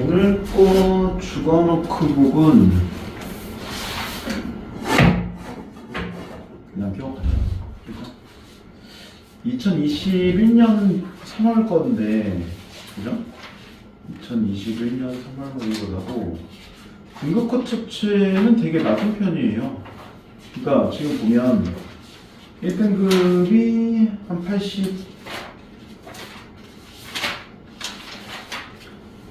오늘 거 주간 워크북은 그냥 기억하자. 2021년 3월 건데, 그죠? 2021년 3월 거라고 등급컷 첩체는 되게 낮은 편이에요. 그러니까 지금 보면 1등급이 한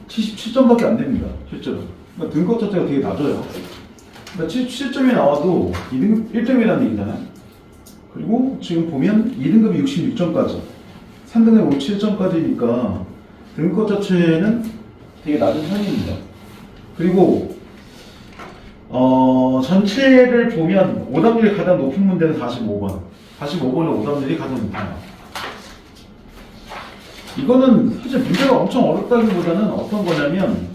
77점밖에 안 됩니다. 실제로. 그러니까 등급 자체가 되게 낮아요. 그러니까 77점이 나와도 2등급 1점이라는 얘기잖아요. 그리고 지금 보면 2등급이 66점까지, 3등급이 57점까지니까 등급 자체는 되게 낮은 편입니다. 그리고 전체를 보면 오답률이 가장 높은 문제는 45번. 45번의 오답률이 가장 높아요. 이거는 사실 문제가 엄청 어렵다기보다는 어떤 거냐면,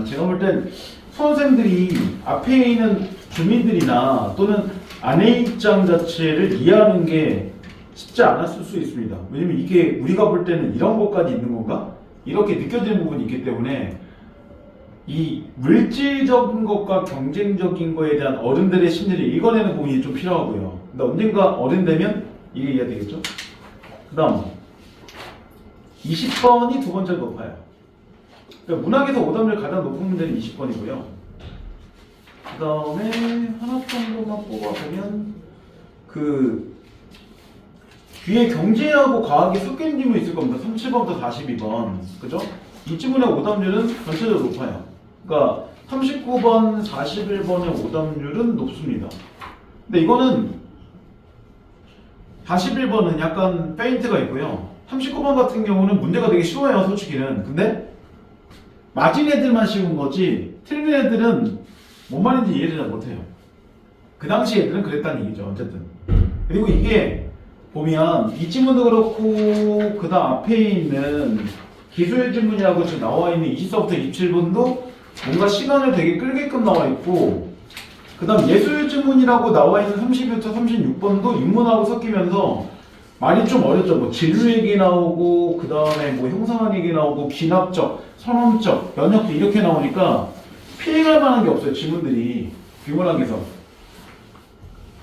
제가 볼 땐 수험생들이 앞에 있는 주민들이나 또는 아내 입장 자체를 이해하는 게 쉽지 않았을 수 있습니다. 왜냐면 이게 우리가 볼 때는 이런 것까지 있는 건가? 이렇게 느껴지는 부분이 있기 때문에 이 물질적인 것과 경쟁적인 거에 대한 어른들의 심리를 읽어내는 부분이 좀 필요하고요. 근데 언젠가 어른 되면 이게 이해가 되겠죠? 그 다음 20번이 두 번째로 높아요. 그러니까 문학에서 오답률 가장 높은 문제는 20번이고요. 그 다음에 하나 정도만 뽑아보면 그 뒤에 경제하고 과학이 섞인 질문이 있을 겁니다. 37번부터 42번. 그죠? 이 질문의 오답률은 전체적으로 높아요. 그러니까 39번, 41번의 오답률은 높습니다. 근데 이거는 41번은 약간 페인트가 있고요. 39번 같은 경우는 문제가 되게 쉬워요, 솔직히는. 근데 맞은 애들만 쉬운 거지 틀린 애들은 뭔 말인지 이해를 잘 못해요. 그 당시 애들은 그랬다는 얘기죠, 어쨌든. 그리고 이게 보면 이 지문도 그렇고 그 다음 앞에 있는 기술 지문이라고 지금 나와 있는 24부터 27분도 뭔가 시간을 되게 끌게끔 나와 있고, 그 다음 예술 지문이라고 나와 있는 32부터 36번도 인문하고 섞이면서 많이 좀 어렵죠. 뭐 진로 얘기 나오고, 그 다음에 뭐 형상학 얘기 나오고, 기납적, 선언적, 연역도 이렇게 나오니까 피해갈 만한 게 없어요, 지문들이. 비문학에서.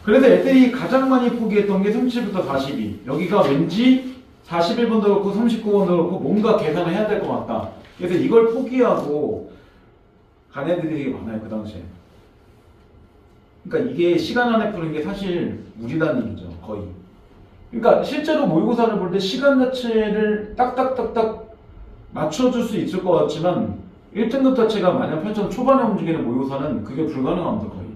그래서 애들이 가장 많이 포기했던 게 37부터 42. 여기가 왠지 41번도 그렇고 39번도 그렇고 뭔가 계산을 해야 될 것 같다. 그래서 이걸 포기하고 간 애들이 되게 많아요, 그 당시에. 그러니까 이게 시간 안에 푸는 게 사실 무리다는 얘기죠, 거의. 그러니까 실제로 모의고사를 볼 때 시간 자체를 딱딱딱딱 맞춰줄 수 있을 것 같지만 1등급 자체가 만약 8점 초반에 움직이는 모의고사는 그게 불가능합니다, 거의.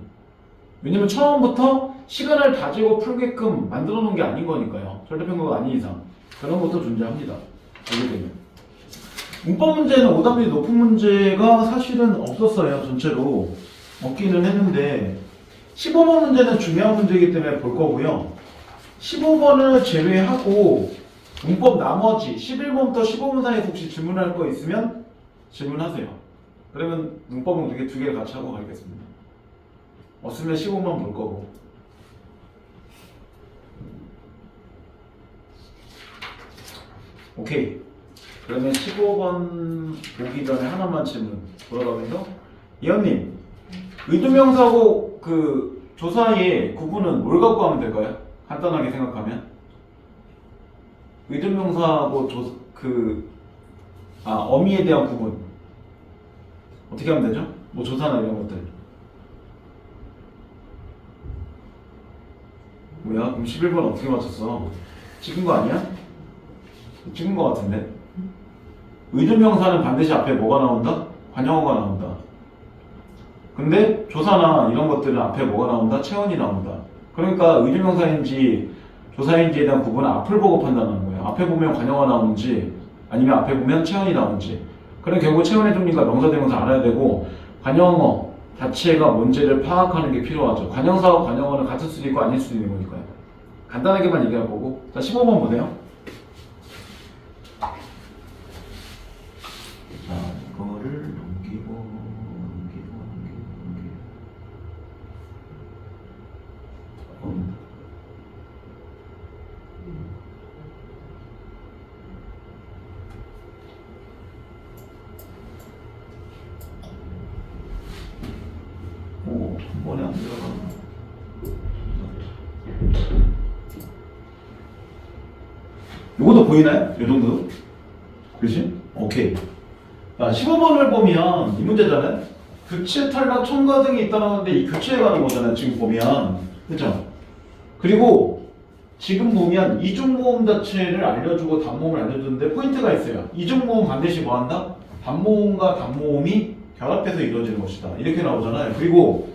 왜냐면 처음부터 시간을 다지고 풀게끔 만들어 놓은 게 아닌 거니까요. 절대평가가 아닌 이상. 그런 것도 존재합니다. 알게 되면. 문법 문제는 오답률이 높은 문제가 사실은 없었어요, 전체로. 없기는 했는데 15번 문제는 중요한 문제이기 때문에 볼 거고요. 15번을 제외하고 문법 나머지 11번부터 15번 사이에 혹시 질문할 거 있으면 질문하세요. 그러면 문법은 두 개를 같이 하고 가겠습니다. 없으면 15번 볼 거고. 오케이. 그러면 15번 보기 전에 하나만 질문 돌아가면서, 이현님, 의도명사하고 그 조사의 구분은 뭘 갖고 하면 될까요? 간단하게 생각하면 의도명사하고 어미에 대한 구분 어떻게 하면 되죠? 뭐 조사나 이런 것들. 뭐야? 그럼 11번 어떻게 맞췄어? 찍은 거 아니야? 찍은 거 같은데? 의도명사는 반드시 앞에 뭐가 나온다? 관용어가 나온다. 근데 조사나 이런 것들은 앞에 뭐가 나온다? 체온이 나온다. 그러니까 의도명사인지 조사인지에 대한 구분은 앞을 보고 판단하는 거예요. 앞에 보면 관용어가 나오는지 아니면 앞에 보면 체온이 나오는지. 그럼 결국 체온의 종류가 명사대명사 알아야 되고, 관용어 자체가 뭔지를 파악하는 게 필요하죠. 관용사와 관용어는 같을 수도 있고 아닐 수도 있는 거니까요. 간단하게만 얘기할 거고. 자, 15번 보세요. 자, 이거를 넘기고 요것도 보이나요? 요 정도? 그렇지? 오케이. 자, 15번을 보면 이 문제잖아요. 교체, 탈락, 첨가 등이 있다는데 이 교체에 관한 거잖아요. 지금 보면. 그죠? 그리고 지금 보면 이중모음 자체를 알려주고 단모음을 알려주는데 포인트가 있어요. 이중모음 반드시 뭐 한다? 단모음과 단모음이 결합해서 이루어지는 것이다. 이렇게 나오잖아요. 그리고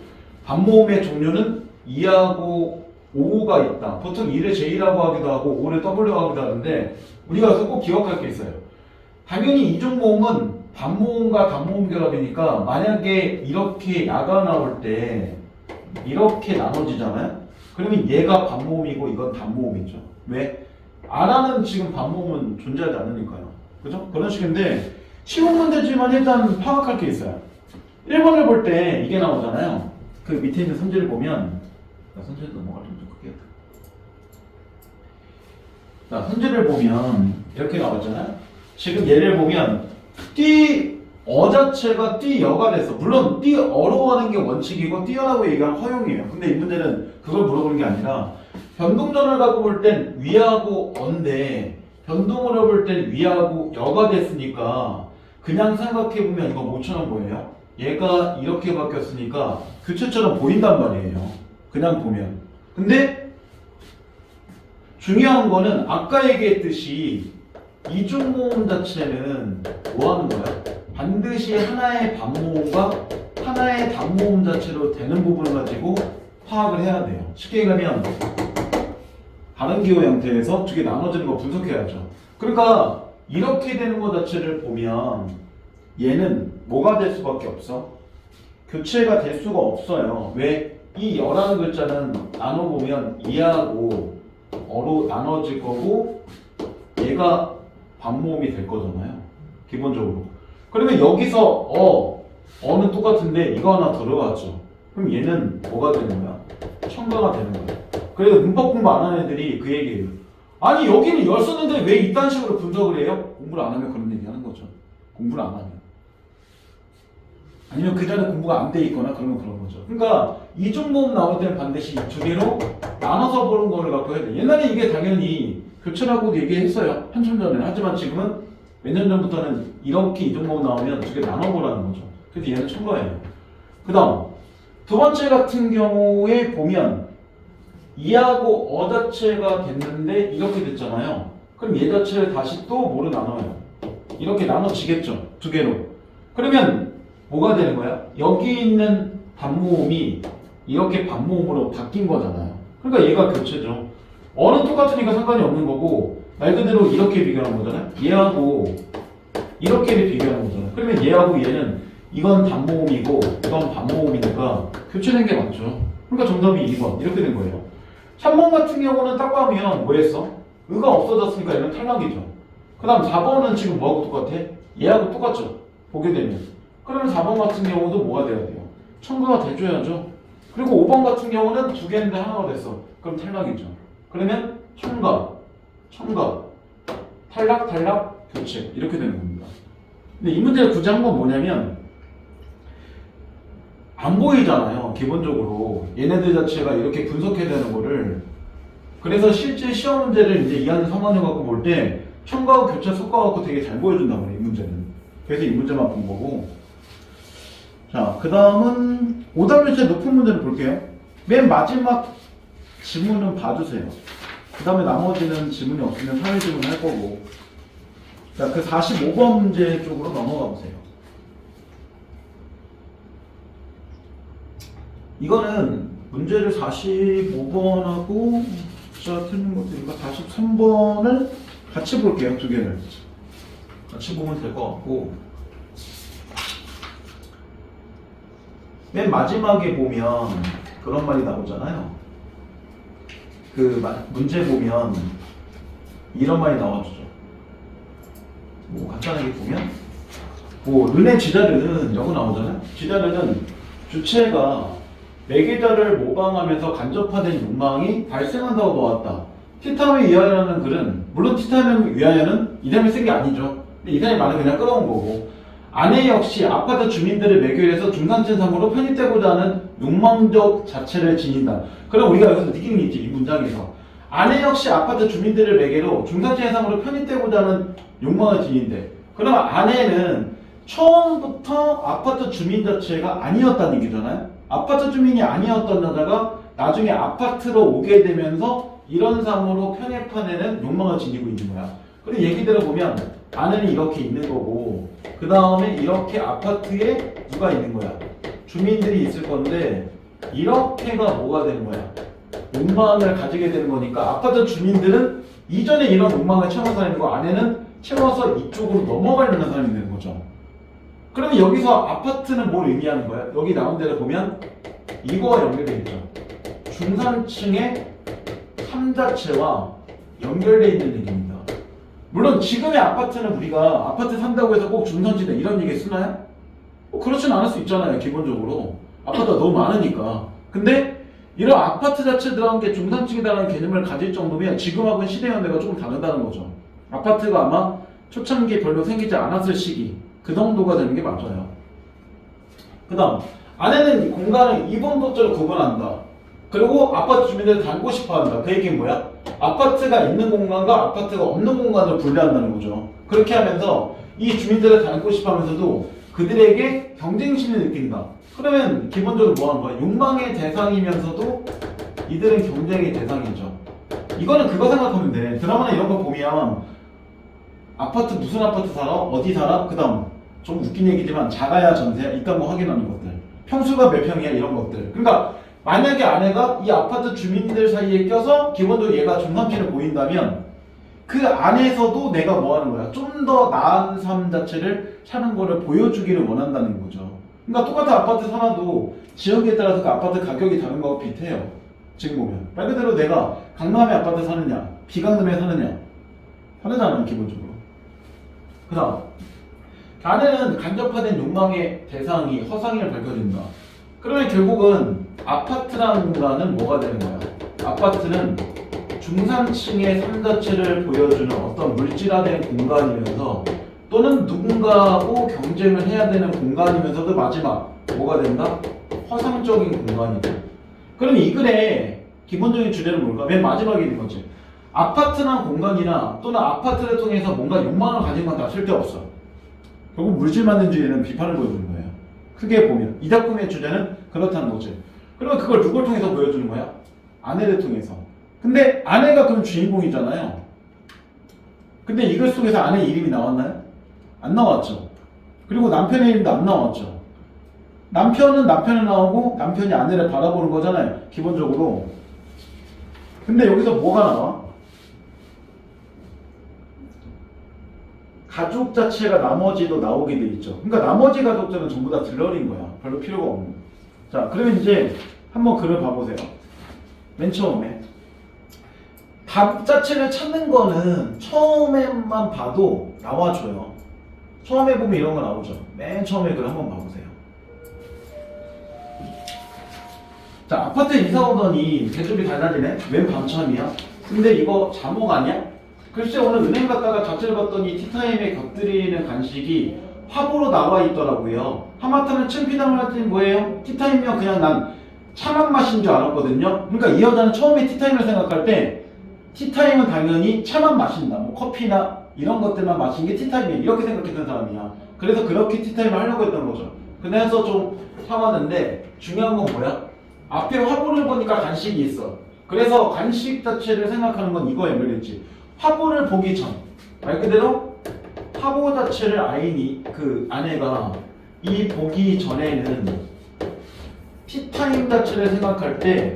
단모음의 종류는 2하고 5가 있다. 보통 2를 J라고 하기도 하고 5를 W라고 하기도 하는데 우리가 여기서 꼭 기억할 게 있어요. 당연히 이중모음은 단모음과 단모음 결합이니까 만약에 이렇게 야가 나올 때 이렇게 나눠지잖아요. 그러면 얘가 반모음이고 이건 단모음이죠. 왜? R라는 지금 반모음은 존재하지 않으니까요. 그죠? 그런 식인데 쉬운 문제지만 일단 파악할 게 있어요. 1번을 볼 때 이게 나오잖아요. 그 밑에 있는 선지를 보면 선지를 넘어가려면 좀 크게 할까? 자, 선지를 보면 이렇게 나왔잖아요. 지금 얘를 보면 띠어 자체가 띠여가 됐어. 물론 띠어로 하는 게 원칙이고 띠어라고 얘기하면 허용이에요. 근데 이 문제는 그걸 물어보는 게 아니라 변동전을 갖고 볼 땐 위하고 어인데 변동으로 볼 땐 위하고 여가 됐으니까 그냥 생각해보면 이거 뭐처럼 보여요? 얘가 이렇게 바뀌었으니까 교체처럼 보인단 말이에요. 그냥 보면. 근데 중요한 거는 아까 얘기했듯이 이중모음 자체는 뭐 하는 거야? 반드시 하나의 반모음과 하나의 단모음 자체로 되는 부분을 가지고 파악을 해야 돼요. 쉽게 얘기하면 다른기호 형태에서 두 개 나눠지는 거 분석해야죠. 그러니까 이렇게 되는 것 자체를 보면 얘는 뭐가 될 수밖에 없어? 교체가 될 수가 없어요. 왜? 이 여라는 글자는 나눠보면 이하고 어로 나눠질 거고 얘가 반모음이 될 거잖아요. 기본적으로. 그러면 여기서 어는 똑같은데 이거 하나 들어갔죠. 그럼 얘는 뭐가 되는 거야? 첨가가 되는 거야. 그래서 문법 공부 안 하는 애들이 그 얘기예요. 아니 여기는 열 썼는데 왜 이딴 식으로 분석을 해요? 공부를 안 하면 그런 얘기 하는 거죠. 공부를 안 하면. 아니면 그 전에 공부가 안 돼 있거나 그러면 그런 거죠. 그러니까 이중모음 나올 때는 반드시 두 개로 나눠서 보는 거를 갖고 해야 돼. 옛날에 이게 당연히 교체라고도 얘기했어요. 한참 전에. 하지만 지금은 몇 년 전부터는 이렇게 이중모음 나오면 두 개 나눠보라는 거죠. 그래서 얘는 첨가예요. 그 다음 두 번째 같은 경우에 보면 이하고 어 자체가 됐는데 이렇게 됐잖아요. 그럼 얘 자체를 다시 또 뭐로 나눠요? 이렇게 나눠지겠죠. 두 개로. 그러면 뭐가 되는 거야? 여기 있는 단모음이 이렇게 반모음으로 바뀐 거잖아요. 그러니까 얘가 교체죠. 어는 똑같으니까 상관이 없는 거고 말 그대로 이렇게 비교하는 거잖아요. 얘하고 이렇게 비교하는 거잖아요. 그러면 얘하고 얘는 이건 단모음이고 이건 반모음이니까 교체된 게 맞죠. 그러니까 정답이 2번 이렇게 된 거예요. 3번 같은 경우는 딱 봐면 뭐 했어? 의가 없어졌으니까 얘는 탈락이죠. 그 다음 4번은 지금 뭐하고 똑같아? 얘하고 똑같죠. 보게 되면. 그러면 4번 같은 경우도 뭐가 돼야 돼요? 첨가가 돼줘야죠. 그리고 5번 같은 경우는 두 개인데 하나가 됐어. 그럼 탈락이죠. 그러면 첨가, 탈락, 교체 이렇게 되는 겁니다. 근데 이 문제를 굳이 한 건 뭐냐면 안 보이잖아요. 기본적으로 얘네들 자체가 이렇게 분석해야 되는 거를. 그래서 실제 시험 문제를 이제 2학년 3학년 갖고 볼 때 첨가하고 교체 섞어갖고 되게 잘 보여준단 말이에요. 이 문제는. 그래서 이 문제만 본 거고. 자, 그 다음은 오답률제 높은 문제를 볼게요. 맨 마지막 지문은 봐주세요. 그 다음에 나머지는 지문이 없으면 사회 지문 할 거고. 자, 그 45번 문제 쪽으로 넘어가 보세요. 이거는 문제를 45번하고 숫자 틀린 것들이니까 43번을 같이 볼게요. 두 개를 같이 보면 될 것 같고, 맨 마지막에 보면 그런 말이 나오잖아요. 그 문제 보면 이런 말이 나와주죠. 뭐 간단하게 보면 뭐 르네 지다르는 여기 나오잖아요. 지다르는 주체가 매개자를 모방하면서 간접화된 욕망이 발생한다고 보았다. 티타임을 위하여라는 글은 물론 티타임을 위하여는 이 사람이 쓴 게 아니죠. 이 사람이 말은 그냥 끌어온 거고, 아내 역시 아파트 주민들을 매개해서 중산층상으로 편입되고자 하는 욕망적 자체를 지닌다. 그럼 우리가 여기서 느끼는 게 있지. 이 문장에서 아내 역시 아파트 주민들을 매개로 중산층 해상으로 편입되고자 하는 욕망을 지닌대. 그럼 아내는 처음부터 아파트 주민 자체가 아니었다는 얘기잖아요. 아파트 주민이 아니었던 여자가 나중에 아파트로 오게 되면서 이런 삶으로 편입한 애는 욕망을 지니고 있는 거야. 그리고 얘기 들어보면 아내는 이렇게 있는 거고 그 다음에 이렇게 아파트에 누가 있는 거야? 주민들이 있을 건데 이렇게가 뭐가 되는 거야? 욕망을 가지게 되는 거니까 아파트 주민들은 이전에 이런 욕망을 채워서 사람이고 아내는 채워서 이쪽으로 넘어가려는 사람이 되는 거죠. 그러면 여기서 아파트는 뭘 의미하는 거야? 여기 나온 대로 보면 이거와 연결되어 있죠. 중산층의 삶 자체와 연결되어 있는 얘기입니다. 물론 지금의 아파트는 우리가 아파트 산다고 해서 꼭 중산층이다 이런 얘기 쓰나요? 그렇진 않을 수 있잖아요. 기본적으로 아파트가 너무 많으니까. 근데 이런 아파트 자체 들어간 게 중산층이다라는 개념을 가질 정도면 지금하고는 시대 연대가 조금 다르다는 거죠. 아파트가 아마 초창기에 별로 생기지 않았을 시기 그 정도가 되는 게 맞아요. 그 다음 아내는 공간을 이분법적으로 구분한다. 그리고 아파트 주민들을 닮고 싶어한다. 그 얘기는 뭐야? 아파트가 있는 공간과 아파트가 없는 공간을 분리한다는 거죠. 그렇게 하면서 이 주민들을 닮고 싶어하면서도 그들에게 경쟁심을 느낀다. 그러면 기본적으로 뭐 하는 거야? 욕망의 대상이면서도 이들은 경쟁의 대상이죠. 이거는 그거 생각하면 돼. 드라마나 이런 거 보면 아파트 무슨 아파트 살아? 어디 살아? 그 다음 좀 웃긴 얘기지만 자가야 전세야? 이딴 거 확인하는 것들. 평수가 몇 평이야? 이런 것들. 그러니까 만약에 아내가 이 아파트 주민들 사이에 껴서 기본적으로 얘가 중산층을 보인다면 그 안에서도 내가 뭐 하는 거야? 좀 더 나은 삶 자체를 사는 거를 보여주기를 원한다는 거죠. 그러니까 똑같은 아파트 살아도 지역에 따라서 그 아파트 가격이 다른 거하고 비슷해요. 지금 보면 말 그대로 내가 강남에 아파트 사느냐 비강남에 사느냐 다르잖아요. 기본적으로. 그 다음 아내는 간접화된 욕망의 대상이 허상임을 밝혀준다. 그러면 결국은 아파트라는 공간은 뭐가 되는 거야? 아파트는 중산층의 삶 자체를 보여주는 어떤 물질화된 공간이면서 또는 누군가하고 경쟁을 해야 되는 공간이면서도 마지막 뭐가 된다? 허상적인 공간이다. 그럼 이 글의 기본적인 주제는 뭘까? 맨 마지막에 있는 거지. 아파트나 공간이나 또는 아파트를 통해서 뭔가 욕망을 가진 건 다 쓸데없어. 결국 물질만능주의는 비판을 보여주는 거예요. 크게 보면 이 작품의 주제는 그렇다는 거지. 그러면 그걸 누굴 통해서 보여주는 거야? 아내를 통해서. 근데 아내가 그럼 주인공이잖아요. 근데 이글 속에서 아내 이름이 나왔나요? 안 나왔죠. 그리고 남편의 이름도 안 나왔죠. 남편은 남편을 나오고 남편이 아내를 바라보는 거잖아요. 기본적으로. 근데 여기서 뭐가 나와? 가족 자체가 나머지도 나오게 돼 있죠. 그러니까 나머지 가족들은 전부 다 들러리인 거야. 별로 필요가 없는. 자, 그러면 이제 한번 글을 봐보세요. 맨 처음에 답 자체를 찾는 거는 처음에만 봐도 나와줘요. 처음에 보면 이런 거 나오죠. 맨 처음에 글 한번 봐보세요. 자, 아파트에 이사 오더니 대접이 달라지네? 웬 밤참이야? 근데 이거 잠옷 아니야? 글쎄 오늘 은행 갔다가 잡지를 봤더니 티타임에 곁들이는 간식이 화보로 나와 있더라고요. 하마터면 챔피담을 할 때는 뭐예요? 티타임이면 그냥 난 차만 마신 줄 알았거든요. 그러니까 이 여자는 처음에 티타임을 생각할 때 티타임은 당연히 차만 마신다. 뭐 커피나 이런 것들만 마신 게 티타임이야. 이렇게 생각했던 사람이야. 그래서 그렇게 티타임을 하려고 했던 거죠. 그래서 좀 사왔는데 중요한 건 뭐야? 앞에 화보를 보니까 간식이 있어. 그래서 간식 자체를 생각하는 건 이거에 연결했지. 화보를 보기 전, 말 그대로 화보 자체를 그 아내가 이 보기 전에는 티타임 자체를 생각할 때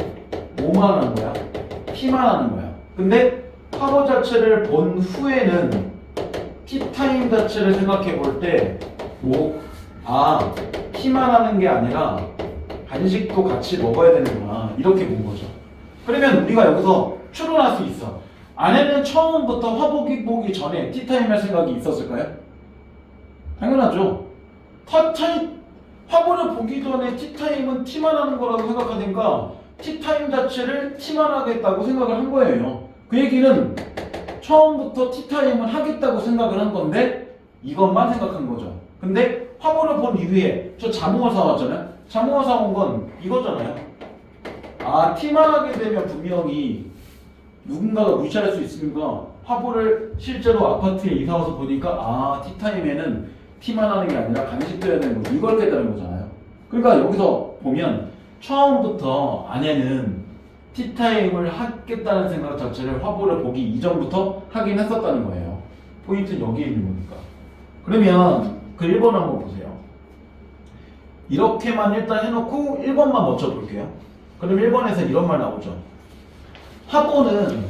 뭐만 하는 거야? 피만 하는 거야. 근데 화보 자체를 본 후에는 티타임 자체를 생각해 볼 때 피만 하는 게 아니라 간식도 같이 먹어야 되는구나. 이렇게 본 거죠. 그러면 우리가 여기서 추론할 수 있어. 아내는 처음부터 화보기 보기 전에 티타임 할 생각이 있었을까요? 당연하죠. 화보를 보기 전에 티타임은 티만 하는 거라고 생각하니까 티타임 자체를 티만 하겠다고 생각을 한 거예요. 그 얘기는 처음부터 티타임을 하겠다고 생각을 한 건데 이것만 생각한 거죠. 근데 화보를 본 이후에 저 자몽을 사왔잖아요. 자몽을 사온 건 이거잖아요. 티만 하게 되면 분명히 누군가가 무시할 수 있으니까 화보를 실제로 아파트에 이사 와서 보니까 아, 티타임에는 티만 하는 게 아니라 간식도 해야 되는 거 이걸 깨달은 거잖아요. 그러니까 여기서 보면 처음부터 아내는 티타임을 하겠다는 생각 자체를 화보를 보기 이전부터 하긴 했었다는 거예요. 포인트는 여기에 있는 거니까. 그러면 그 1번 한번 보세요. 이렇게만 일단 해놓고 1번만 먼저 볼게요. 그럼 1번에서 이런 말 나오죠. 화보는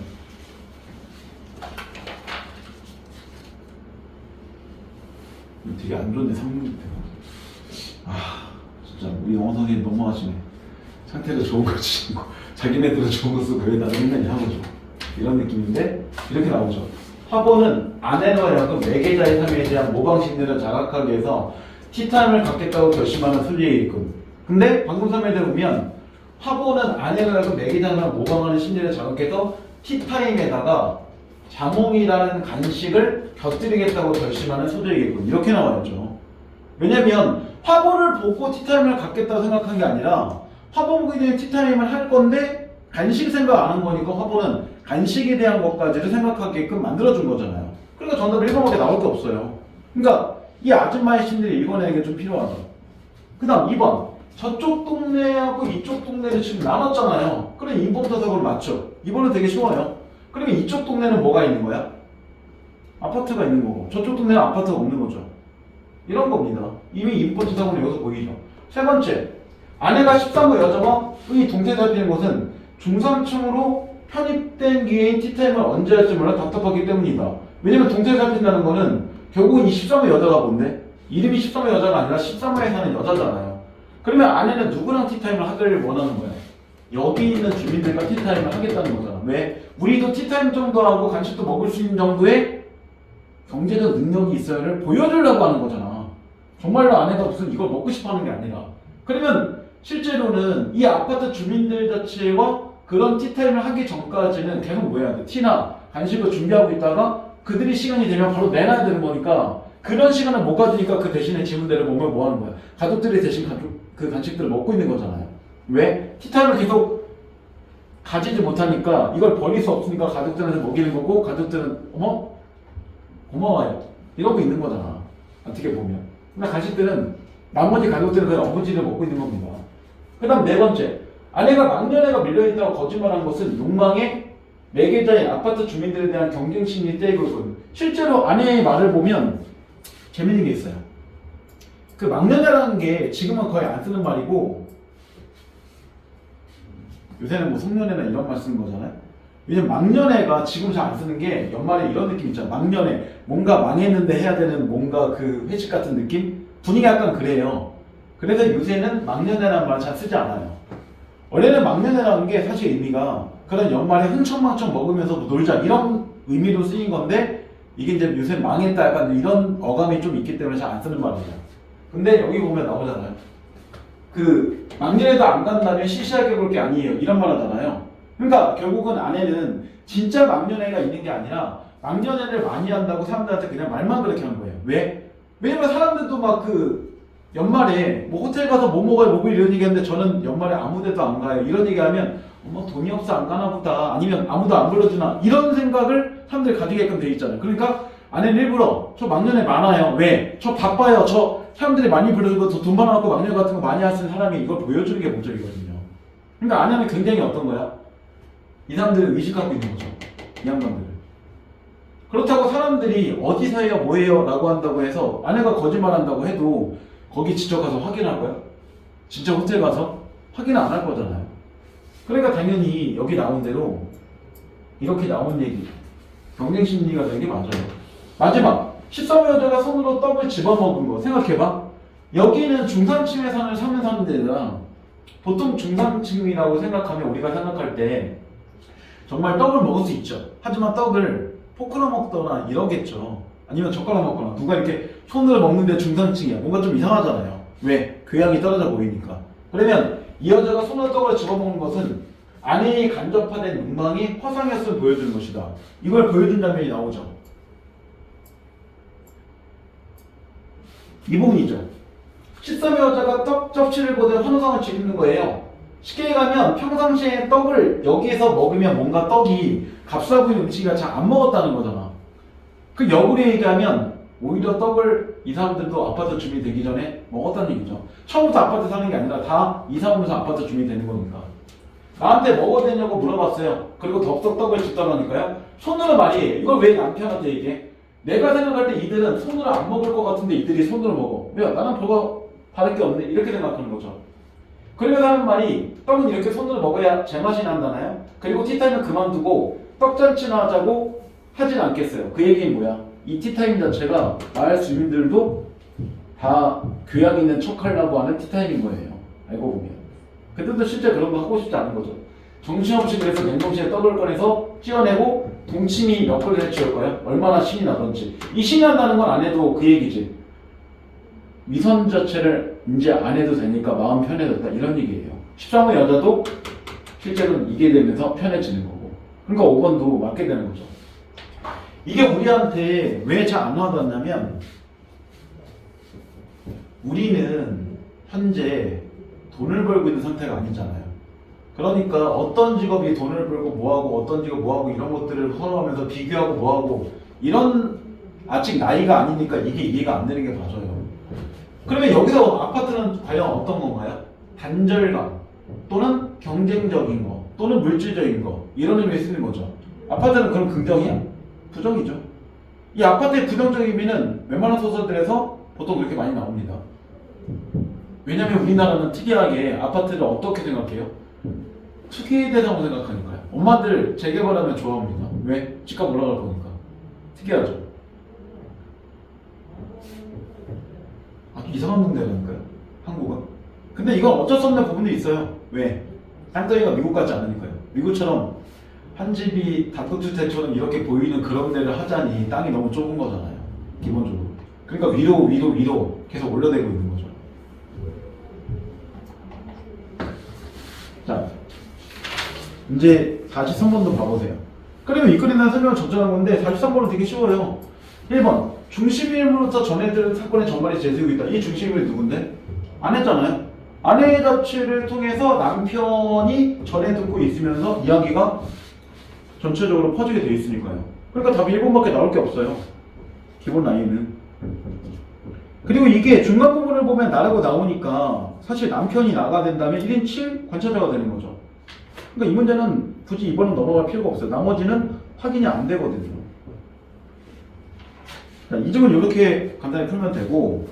되게 안 좋네, 상문인데. 아, 진짜 우리 영어 선생님 너무하시네. 상태가 좋은 거 치고 자기네들은 좋은 거 쓰고 왜 나를 맨날 하고죠. 이런 느낌인데 이렇게 나오죠. 화보는 아내와 하여금 매개자의 삶에 대한 모방 심리를 자각하게 해서 티타임을 갖겠다고 결심하는 소리이군. 근데 방금 설명에 보면 화보는 아내가 하여금 매개자를 모방하는 심리를 자각해서 티타임에다가 자몽이라는 간식을 곁들이겠다고 결심하는 소재이겠군. 이렇게 나와야죠. 왜냐면 화보를 보고 티타임을 갖겠다고 생각한 게 아니라 화보 보기 전에 티타임을 할 건데 간식 생각 안 한 거니까 화보는 간식에 대한 것까지를 생각하게끔 만들어준 거잖아요. 그러니까 정답 1번밖에 나올 게 없어요. 그러니까 이 아줌마의 심리를 읽어내는 게 좀 필요하다. 그 다음 2번. 저쪽 동네하고 이쪽 동네를 지금 나눴잖아요. 그럼 2번부터 그걸 맞죠. 2번은 되게 쉬워요. 그러면 이쪽 동네는 뭐가 있는 거야? 아파트가 있는 거고 저쪽 동네는 아파트가 없는 거죠. 이런 겁니다. 이미 2번 지사고는 여기서 보이죠. 세 번째, 아내가 13호 여자와 의 동생 잡히는 곳은 중산층으로 편입된 기회인 티타임을 언제 할지 몰라 답답하기 때문이다. 왜냐면 동생 잡힌다는 거는 결국은 이 13호 여자가 뭔데? 이름이 13호 여자가 아니라 13호에 사는 여자잖아요. 그러면 아내는 누구랑 티타임을 하기를 원하는 거야? 여기 있는 주민들과 티타임을 하겠다는 거잖아. 왜? 우리도 티타임 정도 하고 간식도 먹을 수 있는 정도의 경제적 능력이 있어야를 보여주려고 하는 거잖아. 정말로 아내가 무슨 이걸 먹고 싶어 하는 게 아니라. 그러면 실제로는 이 아파트 주민들 자체와 그런 티타임을 하기 전까지는 계속 뭐 해야 돼? 티나 간식을 준비하고 있다가 그들이 시간이 되면 바로 내놔야 되는 거니까 그런 시간을 못 가지니까 그 대신에 지문대로 보면 뭐 하는 거야? 가족들이 대신 그 간식들을 먹고 있는 거잖아요. 왜? 티타임을 계속 가지지 못하니까 이걸 버릴 수 없으니까 가족들한테 먹이는 거고 가족들은 어머? 고마워요. 이러고 있는 거잖아. 어떻게 보면. 근데 간식들은 나머지 가족들은 그냥 어부지를 먹고 있는 겁니다. 그 다음 네 번째. 아내가 막년애가 밀려있다고 거짓말한 것은 욕망의 매개자인 아파트 주민들에 대한 경쟁심리 때이거든. 실제로 아내의 말을 보면 재밌는 게 있어요. 그 막년애라는 게 지금은 거의 안 쓰는 말이고 요새는 뭐 송년회나 이런 말 쓰는 거잖아요. 왜냐면 막년회가 지금 잘 안 쓰는 게 연말에 이런 느낌 있잖아. 막년회 뭔가 망했는데 해야 되는 뭔가 그 회식 같은 느낌? 분위기 약간 그래요. 그래서 요새는 막년회라는 말 잘 쓰지 않아요. 원래는 막년회라는 게 사실 의미가 그런 연말에 흥청망청 먹으면서 놀자 이런 의미로 쓰인 건데 이게 이제 요새 망했다 약간 이런 어감이 좀 있기 때문에 잘 안 쓰는 말이죠. 근데 여기 보면 나오잖아요. 그 막년회도 안 간다면 시시하게 볼 게 아니에요. 이런 말 하잖아요. 그러니까 결국은 아내는 진짜 막년회가 있는 게 아니라 막년회를 많이 한다고 사람들한테 그냥 말만 그렇게 한 거예요. 왜? 왜냐면 사람들도 막 그 연말에 뭐 호텔 가서 뭐 먹어요 뭐 이런 얘기 하는데 저는 연말에 아무 데도 안 가요. 이런 얘기 하면 어머 돈이 없어 안 가나 보다. 아니면 아무도 안 불러주나. 이런 생각을 사람들이 가지게끔 돼 있잖아요. 그러니까 아내는 일부러 저 막년회 많아요. 왜? 저 바빠요. 저 사람들이 많이 불러주고 돈 많아갖고 막년회 같은 거 많이 하시는 사람이 이걸 보여주는 게 목적이거든요. 그러니까 아내는 굉장히 어떤 거야? 이 사람들을 의식하고 있는 거죠. 이 양반들을. 그렇다고 사람들이 어디서 해요 뭐해요 라고 한다고 해서 아내가 거짓말한다고 해도 거기 직접 가서 확인할 거야? 진짜 호텔 가서? 확인 안 할 거잖아요. 그러니까 당연히 여기 나온 대로 이렇게 나온 얘기 경쟁심리가 되는 게 맞아요. 마지막 13호 여자가 손으로 떡을 집어먹은 거 생각해봐. 여기는 중산층에 사는 사람들이라 보통 중산층이라고 생각하면 우리가 생각할 때 정말 떡을 먹을 수 있죠. 하지만 떡을 포크로 먹거나 이러겠죠. 아니면 젓가락 먹거나 누가 이렇게 손으로 먹는데 중산층이야. 뭔가 좀 이상하잖아요. 왜? 교양이 떨어져 보이니까. 그러면 이 여자가 손으로 떡을 집어먹는 것은 아내의 간접화된 욕망이 허상이었음을 보여주는 것이다. 이걸 보여준 장면이 나오죠. 이 부분이죠. 13의 여자가 떡 접시를 보던 환호성을 지르는 거예요. 쉽게 얘기하면 평상시에 떡을 여기에서 먹으면 뭔가 떡이 값싸 보이는 음식이 잘 안 먹었다는 거잖아. 그 역으로 얘기하면 오히려 떡을 이 사람들도 아파트 주민이 되기 전에 먹었다는 얘기죠. 처음부터 아파트 사는 게 아니라 다 이사 오면서 아파트 주민이 되는 거니까. 나한테 먹어도 되냐고 물어봤어요. 그리고 덥석 떡을 줬다라니까요. 손으로 말이에요. 이걸 왜 남편한테 얘기해? 내가 생각할 때 이들은 손으로 안 먹을 것 같은데 이들이 손으로 먹어. 왜? 나는 별거 다를 게 없네. 이렇게 생각하는 거죠. 그러면서 하는 말이 떡은 이렇게 손으로 먹어야 제맛이 난다나요? 그리고 티타임은 그만두고 떡잔치나 하자고 하진 않겠어요. 그 얘기는 뭐야? 이 티타임 자체가 마을 주민들도 다 교양 있는 척 하려고 하는 티타임인 거예요. 알고 보면. 그때도 실제 그런 거 하고 싶지 않은 거죠. 정신없이 그래서 냉동실에 떡을 꺼내서 찌어내고 동치미 몇 그릇 해치울까요? 얼마나 신이 나던지. 이 신이 난다는 건 안 해도 그 얘기지. 위선 자체를 이제 안 해도 되니까 마음 편해졌다 이런 얘기예요. 13호 여자도 실제로는 이게 되면서 편해지는 거고. 그러니까 5번도 맞게 되는 거죠. 이게 우리한테 왜 잘 안 와닿냐면 우리는 현재 돈을 벌고 있는 상태가 아니잖아요. 그러니까 어떤 직업이 돈을 벌고 뭐하고 어떤 직업 뭐하고 이런 것들을 선호하면서 비교하고 뭐하고 이런 아직 나이가 아니니까 이게 이해가 안 되는 게 맞아요. 그러면 여기서 아파트는 과연 어떤 건가요? 단절감 또는 경쟁적인 거 또는 물질적인 거 이런 의미에 쓰는 거죠. 아파트는 그럼 긍정이야? 부정이죠. 이 아파트의 부정적 의미는 웬만한 소설들에서 보통 그렇게 많이 나옵니다. 왜냐면 우리나라는 특이하게 아파트를 어떻게 생각해요? 투기 대상으로 생각하니까요. 엄마들 재개발하면 좋아합니다. 왜? 집값 올라갈 거니까. 특이하죠. 아주 이상한 동네라니까요. 한국은. 근데 이건 어쩔 수 없는 부분도 있어요. 왜? 땅덩이가 미국 같지 않으니까요. 미국처럼 한 집이 단독주택처럼 이렇게 보이는 그런 데를 하자니 땅이 너무 좁은 거잖아요. 기본적으로. 그러니까 위로 계속 올려대고 있는 거죠. 자, 이제 43번도 봐보세요. 그러면 이 글에 대한 설명을 적절한 건데 43번은 되게 쉬워요. 1번 중심인물로서 전해들은 사건의 전말이 재세우고 있다. 이 중심인물이 누군데? 아내잖아요. 아내 자체를 통해서 남편이 전해 듣고 있으면서 이야기가 전체적으로 퍼지게 돼 있으니까요. 그러니까 답이 1번밖에 나올 게 없어요. 기본 라인은. 그리고 이게 중간 부분을 보면 나라고 나오니까 사실 남편이 나가 된다면 1인 7 관찰자가 되는 거죠. 그러니까 이 문제는 굳이 2번은 넘어갈 필요가 없어요. 나머지는 확인이 안 되거든요. 자, 이 점은 이렇게 간단히 풀면 되고,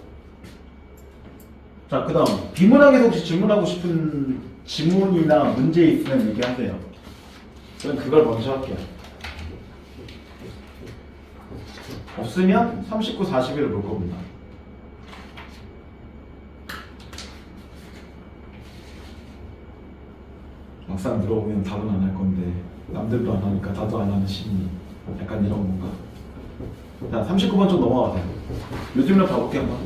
자, 그 다음 비문학에서 혹시 질문하고 싶은 지문이나 문제 있으면 얘기하세요. 저는 그걸 먼저 할게요. 없으면 39, 41을 볼 겁니다. 막상 들어오면 답은 안 할 건데 남들도 안 하니까 나도 안 하는 심리 약간 이런 건가? 자, 39번 좀 넘어가세요. 요즘은 봐볼게요 한번.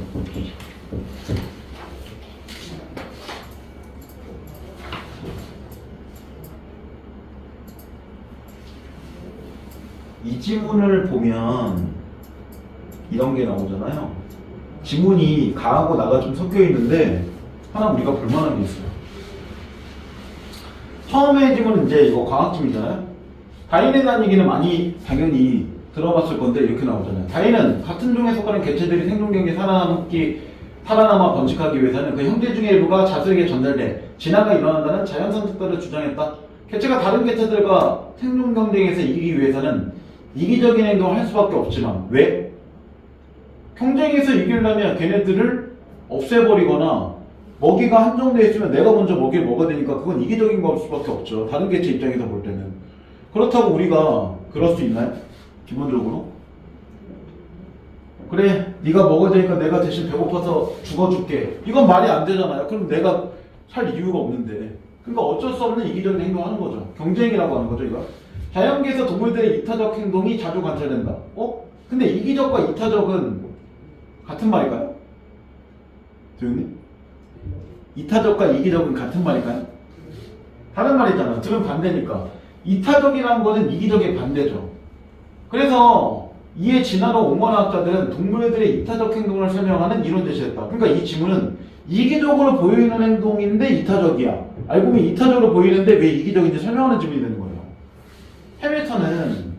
이 지문을 보면 이런 게 나오잖아요. 지문이 가하고 나가 좀 섞여 있는데 하나 우리가 볼만한 게 있어요. 처음에 지문은 이제 이거 과학지문이잖아요. 다인에 대한 얘기는 많이 당연히 들어봤을 건데 이렇게 나오잖아요. 다인은 같은 종에 속하는 개체들이 생존 경기에 살아남아 번식하기 위해서는 그 형제 중의 일부가 자수에게 전달돼 진화가 일어난다는 자연성 특권을 주장했다. 개체가 다른 개체들과 생존 경쟁에서 이기기 위해서는 이기적인 행동을 할 수밖에 없지만 왜? 경쟁에서 이기려면 걔네들을 없애버리거나 먹이가 한정되어 있으면 내가 먼저 먹이를 먹어야 되니까 그건 이기적인 걸 수밖에 없죠. 다른 개체 입장에서 볼 때는. 그렇다고 우리가 그럴 수 있나요? 기본적으로? 그래, 네가 먹어야 되니까 내가 대신 배고파서 죽어줄게. 이건 말이 안 되잖아요. 그럼 내가 살 이유가 없는데. 그러니까 어쩔 수 없는 이기적인 행동을 하는 거죠. 경쟁이라고 하는 거죠, 이거. 자연계에서 동물들의 이타적 행동이 자주 관찰된다. 근데 이기적과 이타적은 같은 말일까요? 도윤님? 이타적과 이기적은 같은 말일까요? 다른 말이잖아. 둘은 반대니까. 이타적이라는 것은 이기적의 반대죠. 그래서 이에 진화로 옹문학자들은 동물들의 이타적 행동을 설명하는 이론 제시했다. 그러니까 이 지문은 이기적으로 보이는 행동인데 이타적이야. 알고 보면 이타적으로 보이는데 왜 이기적인지 설명하는 질문이 되는 거예요. 해밀턴은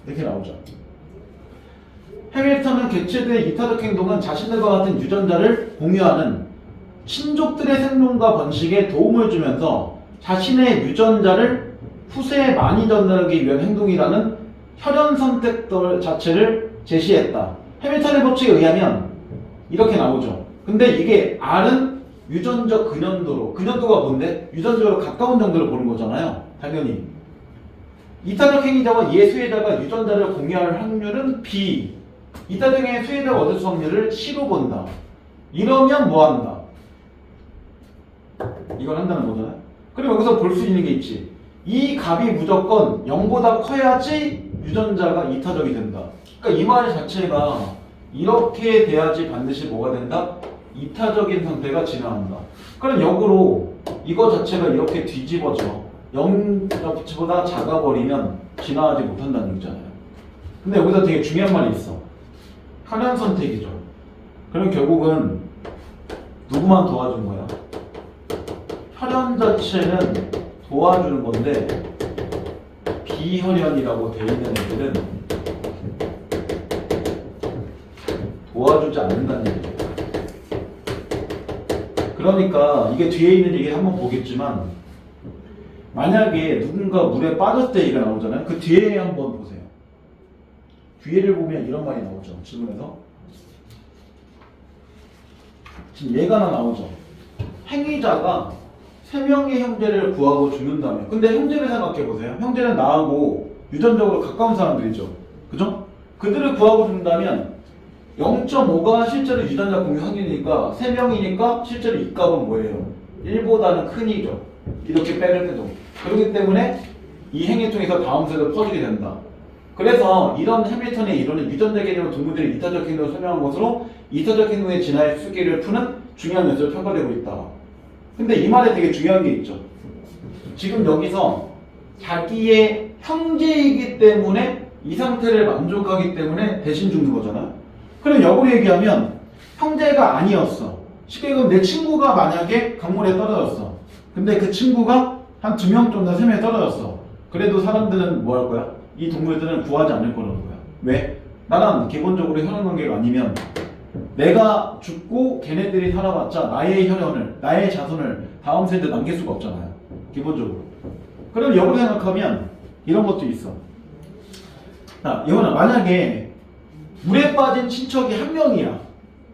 이렇게 나오죠. 해밀턴은 객체들의 이타적 행동은 자신들과 같은 유전자를 공유하는 친족들의 생존과 번식에 도움을 주면서 자신의 유전자를 후세에 많이 전달하기 위한 행동이라는 혈연 선택 자체를 제시했다. 해밀턴의 법칙에 의하면 이렇게 나오죠. 근데 이게 R은 유전적 근연도로, 근연도가 뭔데? 유전적으로 가까운 정도를 보는 거잖아요. 당연히. 이타적 행위자와 얘 수혜자가 유전자를 공유할 확률은 B. 이타적의 수혜자가 얻을 수 확률을 C로 본다. 이러면 뭐 한다? 이걸 한다는 거잖아요. 그리고 여기서 볼 수 있는 게 있지. 이 값이 무조건 0보다 커야지 유전자가 이타적이 된다. 그러니까 이 말 자체가 이렇게 돼야지 반드시 뭐가 된다? 이타적인 상태가 진화한다. 그럼 역으로 이거 자체가 이렇게 뒤집어져 0보다 작아버리면 진화하지 못한다는 얘기잖아요. 근데 여기서 되게 중요한 말이 있어. 혈연 선택이죠. 그럼 결국은 누구만 도와준 거야? 혈연 자체는 도와주는 건데 비혈연이라고 돼 있는 애들은 도와주지 않는다는 얘기예요. 그러니까 이게 뒤에 있는 얘기 한번 보겠지만 만약에 누군가 물에 빠졌을 때 얘기가 나오잖아요. 그 뒤에 한번 보세요. 뒤에를 보면 이런 말이 나오죠. 질문에서 지금 얘가 하나 나오죠. 행위자가 3명의 형제를 구하고 죽는다면, 근데 형제를 생각해 보세요. 형제는 나하고 유전적으로 가까운 사람들이죠. 그죠? 그들을 구하고 죽는다면 0.5가 실제로 유전자 공유 확률이니까 3명이니까 실제로 이 값은 뭐예요? 1보다는 큰이죠. 이렇게 빼낼 때도. 그렇기 때문에 이 행위 통해서 다음 세대로 퍼지게 된다. 그래서 이런 해밀턴의 이론은 유전자 개념으로 동물들의 이타적 행동을 설명한 것으로 이타적 행동의 진화의 수기를 푸는 중요한 요소로 평가되고 있다. 근데 이 말에 되게 중요한 게 있죠. 지금 여기서 자기의 형제이기 때문에 이 상태를 만족하기 때문에 대신 죽는 거잖아. 그럼 역으로 얘기하면 형제가 아니었어. 쉽게 얘기하면 내 친구가 만약에 강물에 떨어졌어. 근데 그 친구가 한 2명 정도 3명에 떨어졌어. 그래도 사람들은 뭐 할 거야? 이 동물들은 구하지 않을 거라는 거야. 왜? 나랑 기본적으로 혈연관계가 아니면 내가 죽고 걔네들이 살아봤자 나의 혈연을, 나의 자손을 다음 세대 남길 수가 없잖아요. 기본적으로. 그럼 역으로 생각하면 이런 것도 있어. 자, 이거는 만약에 물에 빠진 친척이 1명이야.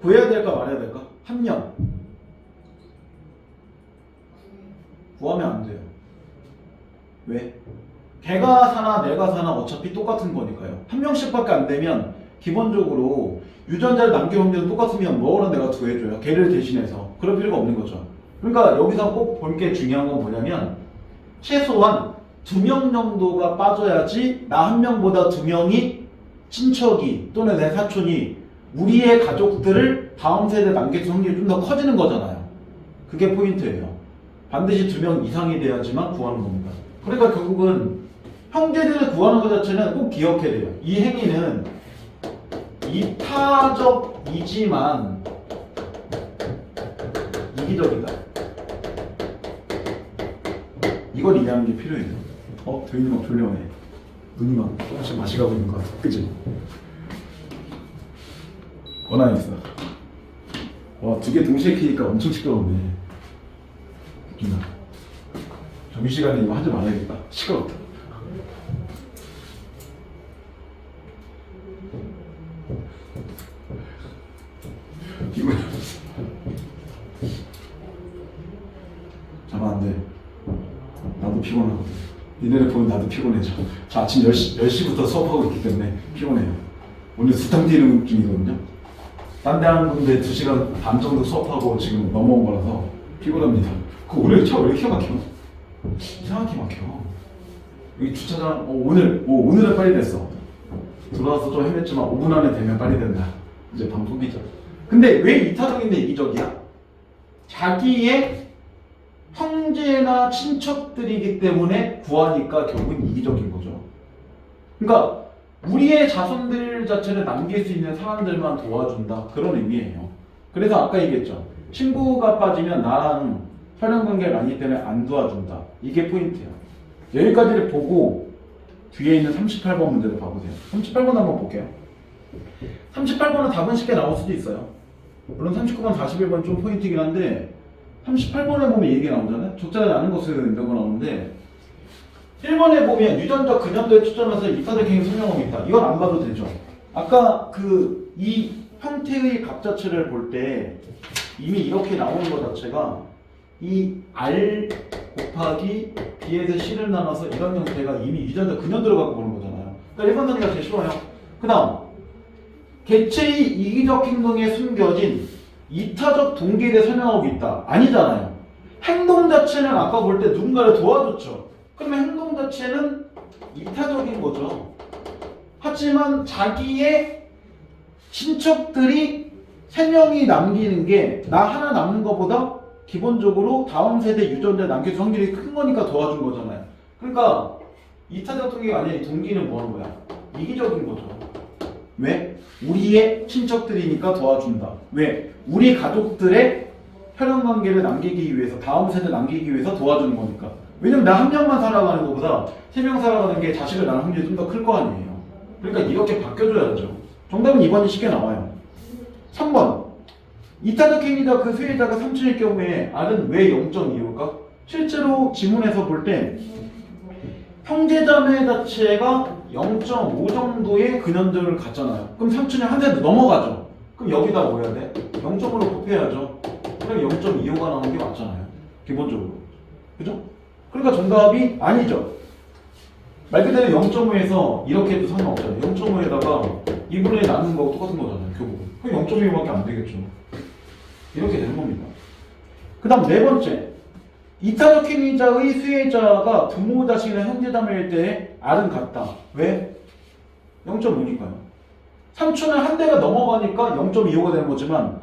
구해야 될까 말아야 될까? 1명. 구하면 안 돼요. 왜? 걔가 사나 내가 사나 어차피 똑같은 거니까요. 1명씩밖에 안 되면 기본적으로 유전자를 남길 확률은 똑같으면 뭐라 내가 구해줘요. 걔를 대신해서. 그럴 필요가 없는 거죠. 그러니까 여기서 꼭 볼 게 중요한 건 뭐냐면 최소한 2명 정도가 빠져야지 나 1명보다 2명이 친척이 또는 내 사촌이 우리의 가족들을 다음 세대에 남길 수 확률이 좀 더 커지는 거잖아요. 그게 포인트예요. 반드시 2명 이상이 돼야지만 구하는 겁니다. 그러니까 결국은 형제들을 구하는 것 자체는 꼭 기억해야 돼요. 이 행위는 이타적이지만 이기적이다. 이걸 이해하는 게 필요해요. 도인이 막 졸려오네. 눈이 막 조금씩 맛이 가고 있는 것 같아. 그치? 원하겠어. 와, 2개 동시에 키니까 엄청 시끄럽네. 누나. 점심시간에 이거 하지 말아야겠다. 시끄럽다. 이거 자면 안 돼. 나도 피곤하거든. 니네를 보면 나도 피곤해져. 저 아침 10시부터 수업하고 있기 때문에 피곤해요. 오늘 수탕 뛰는 중이거든요. 딴 데 한 군데 2시간 반 정도 수업하고 지금 넘어온 거라서 피곤합니다. 그 오늘 차 왜 이렇게 막혀? 이상하게 막혀. 여기 주차장 오늘은 빨리 됐어. 들어와서 좀 헤맸지만 5분 안에 되면 빨리 된다. 이제 반복이죠. 근데 왜 이타적인데 이기적이야? 자기의 형제나 친척들이기 때문에 구하니까 결국은 이기적인 거죠. 그러니까 우리의 자손들 자체를 남길 수 있는 사람들만 도와준다. 그런 의미예요. 그래서 아까 얘기했죠. 친구가 빠지면 나랑 혈연관계가 아니기 때문에 안 도와준다. 이게 포인트야. 여기까지를 보고 뒤에 있는 38번 문제를 봐보세요. 38번 한번 볼게요. 38번은 답은 쉽게 나올 수도 있어요. 물론 39번, 41번 좀 포인트이긴 한데 38번에 보면 이 얘기 나오잖아요. 적절하지 않은 것을 이런 거 나오는데 1번에 보면 유전자 근연도에 초점해서 이타적 행위 설명하고 있다. 이건 안 봐도 되죠. 아까 이 형태의 값 자체를 볼 때 이미 이렇게 나오는 것 자체가 이 R 곱하기 B에서 C를 나눠서 이런 형태가 이미 유전자 근연도를 갖고 보는 거잖아요. 그러니까 1번 단위가 제일 쉬워요. 그 다음 개체의 이기적 행동에 숨겨진 이타적 동기에 대해 설명하고 있다. 아니잖아요. 행동 자체는 아까 볼 때 누군가를 도와줬죠. 그러면 행동 자체는 이타적인 거죠. 하지만 자기의 친척들이 3명이 남기는 게 나 하나 남는 것보다 기본적으로 다음 세대 유전자에 남길 확률이 큰 거니까 도와준 거잖아요. 그러니까 이타적 동기가 아니라 이 동기는 뭐 하는 거야? 이기적인 거죠. 왜? 우리의 친척들이니까 도와준다. 왜? 우리 가족들의 혈연관계를 남기기 위해서, 다음 세대 남기기 위해서 도와주는 거니까. 왜냐면 나 한 명만 살아가는 것보다 3명 살아가는 게 자식을 낳는 확률이 좀 더 클 거 아니에요. 그러니까 이렇게 바뀌어줘야죠. 정답은 2번이 쉽게 나와요. 3번. 이타적 행위자 그 수혜자가 삼촌일 경우에 R은 왜 0.25일까? 실제로 지문에서 볼 때 형제자매 자체가 0.5 정도의 근연도를 갖잖아요. 그럼 삼촌이 한 세 넘어가죠. 그럼 여기다 뭐 해야 돼? 0.5로 곱해야죠. 그럼 0.25가 나오는 게 맞잖아요. 기본적으로. 그죠? 그러니까 정답이 아니죠. 말 그대로 0.5에서 이렇게 해도 상관없잖아요. 0.5에다가 2분의 1 나누는 거하고 똑같은 거잖아요. 결국은. 그럼 0.25밖에 안 되겠죠. 이렇게 되는 겁니다. 그 다음 네 번째. 이타적 행위자의 수혜자가 부모, 자식이나 형제자매일 때 R은 같다. 왜? 0.5니까요. 삼촌은 한 대가 넘어가니까 0.25가 되는 거지만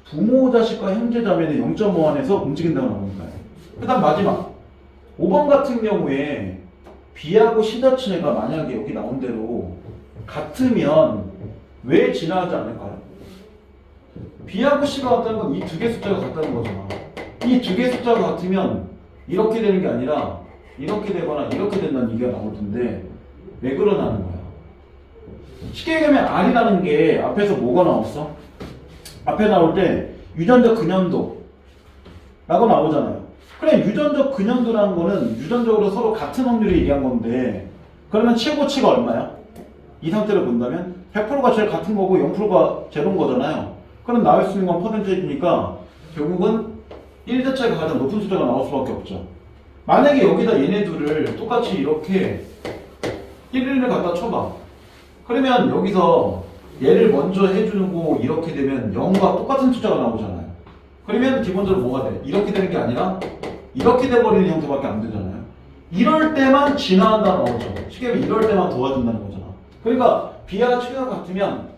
부모, 자식과 형제자매는 0.5 안에서 움직인다고 나오니까요. 그 다음 마지막 5번 같은 경우에 B하고 C 자체가 만약에 여기 나온 대로 같으면 왜 진화하지 않을까요? B하고 C가 같다는 건 이 두 개 숫자가 같다는 거잖아. 이 두 개 숫자가 같으면 이렇게 되는 게 아니라 이렇게 되거나 이렇게 된다는 얘기가 나올 텐데 왜 그러나는 거야? 쉽게 얘기하면 R이라는 게 앞에서 뭐가 나왔어? 앞에 나올 때 유전자 근연도 라고 나오잖아요. 그래, 유전적 근연도라는 거는 유전적으로 서로 같은 확률을 얘기한 건데 그러면 최고치가 얼마야? 이 상태로 본다면 100%가 제일 같은 거고 0%가 제로인 거잖아요. 그럼 나올 수 있는 건 퍼센테이지니까 결국은 1 자체가 가장 높은 숫자가 나올 수밖에 없죠. 만약에 여기다 얘네 둘을 똑같이 이렇게 1을 갖다 쳐봐. 그러면 여기서 얘를 먼저 해주고 이렇게 되면 0과 똑같은 숫자가 나오잖아요. 그러면 기본적으로 뭐가 돼? 이렇게 되는 게 아니라 이렇게 돼버리는 형태밖에 안 되잖아요. 이럴 때만 진화한다 나오죠. 쉽게 말하면 이럴 때만 도와준다는 거잖아. 그러니까 B와 C가 같으면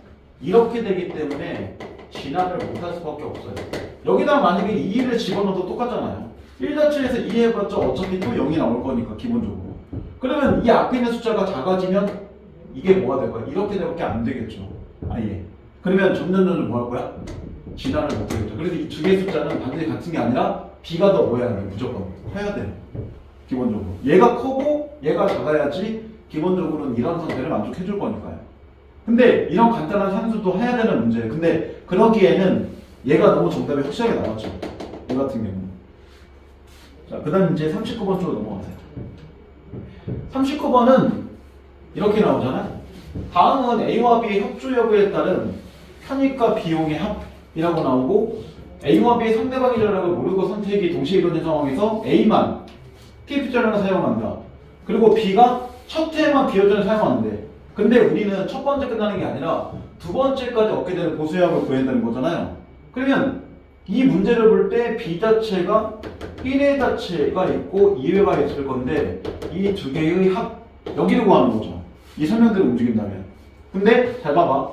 이렇게 되기 때문에 진화를 못할 수밖에 없어요. 여기다 만약에 2를 집어넣어도 똑같잖아요. 1 자체에서 2 해봤자 어차피 또 0이 나올 거니까 기본적으로. 그러면 이 앞에 있는 숫자가 작아지면 이게 뭐가 될 거야? 이렇게 되밖에 안 되겠죠. 아예. 그러면 점점 뭐 할 거야? 진화를 못 하겠죠. 그래서 이 두 개의 숫자는 반드시 같은 게 아니라 B가 더 뭐 해야 돼? 무조건 커야 돼요. 기본적으로. 얘가 크고 얘가 작아야지 기본적으로는 이런 상태를 만족해 줄 거니까요. 근데 이런 간단한 산수도 해야 되는 문제예요. 근데 그러기에는 얘가 너무 정답이 확실하게 나왔죠. 이 같은 경우는. 자, 그 다음 이제 39번 쪽으로 넘어가세요. 39번은 이렇게 나오잖아요. 다음은 A와 B의 협조 여부에 따른 편익과 비용의 합이라고 나오고 A와 B의 상대방의 전략을 모르고 선택이 동시에 이루어진 상황에서 A만 TF 전략을 사용한다. 그리고 B가 첫 회만 비효전을 사용하는데 근데 우리는 첫 번째 끝나는 게 아니라 두 번째까지 얻게 되는 보수협을 구해야 되는 거잖아요. 그러면 이 문제를 볼 때 B 자체가 1회 자체가 있고 2회가 있을 건데 이 두 개의 합 여기를 구하는 거죠. 이 설명대로 움직인다면. 근데 잘 봐봐.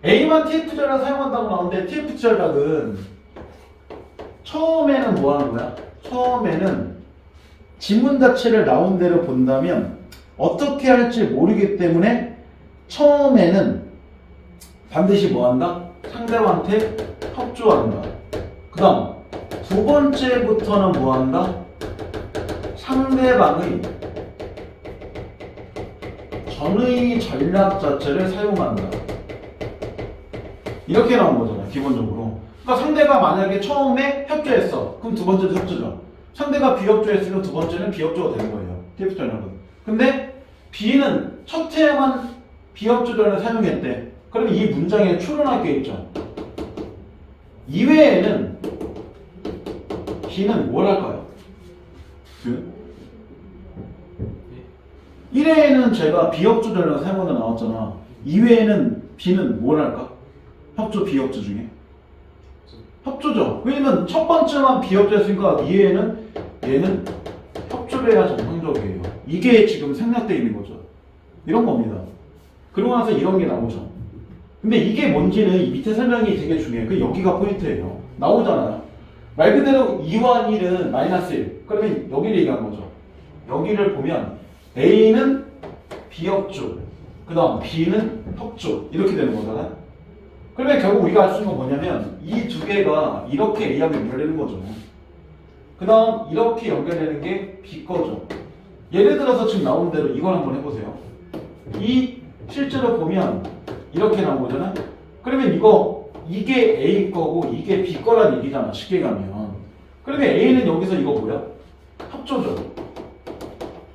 A만 TF 전략을 사용한다고 나오는데 TF 전략은 처음에는 뭐 하는 거야? 처음에는 지문 자체를 나온 대로 본다면 어떻게 할지 모르기 때문에 처음에는 반드시 뭐 한다? 상대방한테 협조한다. 그 다음 두 번째부터는 뭐 한다? 상대방의 전의 전략 자체를 사용한다. 이렇게 나온 거잖아요, 기본적으로. 그러니까 상대가 만약에 처음에 협조했어. 그럼 두 번째도 협조죠. 상대가 비협조했으면 두 번째는 비협조가 되는 거예요. TF 전략은. 근데 B는 첫 회에만 비협조 전략을 사용했대. 그러면 이 문장에 추론할 게 있죠. 이외에는 B는 뭘 할까요? 1회에는 제가 비협조 전략을 사용한다 나왔잖아. 2회에는 B는 뭘 할까? 협조, 비협조 중에? 협조죠. 왜냐면 첫 번째만 비협조했으니까 2회에는 얘는 협조를 해야 정상적이에요. 이게 지금 생략되어 있는 거죠. 이런 겁니다. 그러고 나서 이런 게 나오죠. 근데 이게 뭔지는 이 밑에 설명이 되게 중요해요. 그 여기가 포인트예요. 나오잖아요. 말 그대로 2와 1은 마이너스 1. 그러면 여기를 얘기한 거죠. 여기를 보면 A는 비협조, 그 다음 B는 협조 이렇게 되는 거잖아요. 그러면 결국 우리가 알 수 있는 건 뭐냐면 이 두 개가 이렇게 A하고 연결되는 거죠. 그 다음 이렇게 연결되는 게 B 거죠. 예를 들어서 지금 나온 대로 이걸 한번 해보세요. 이 실제로 보면 이렇게 나온 거잖아요. 그러면 이게 A 거고 이게 B 거란 얘기잖아. 쉽게 가면. 그러면 A는 여기서 이거 뭐야? 협조죠.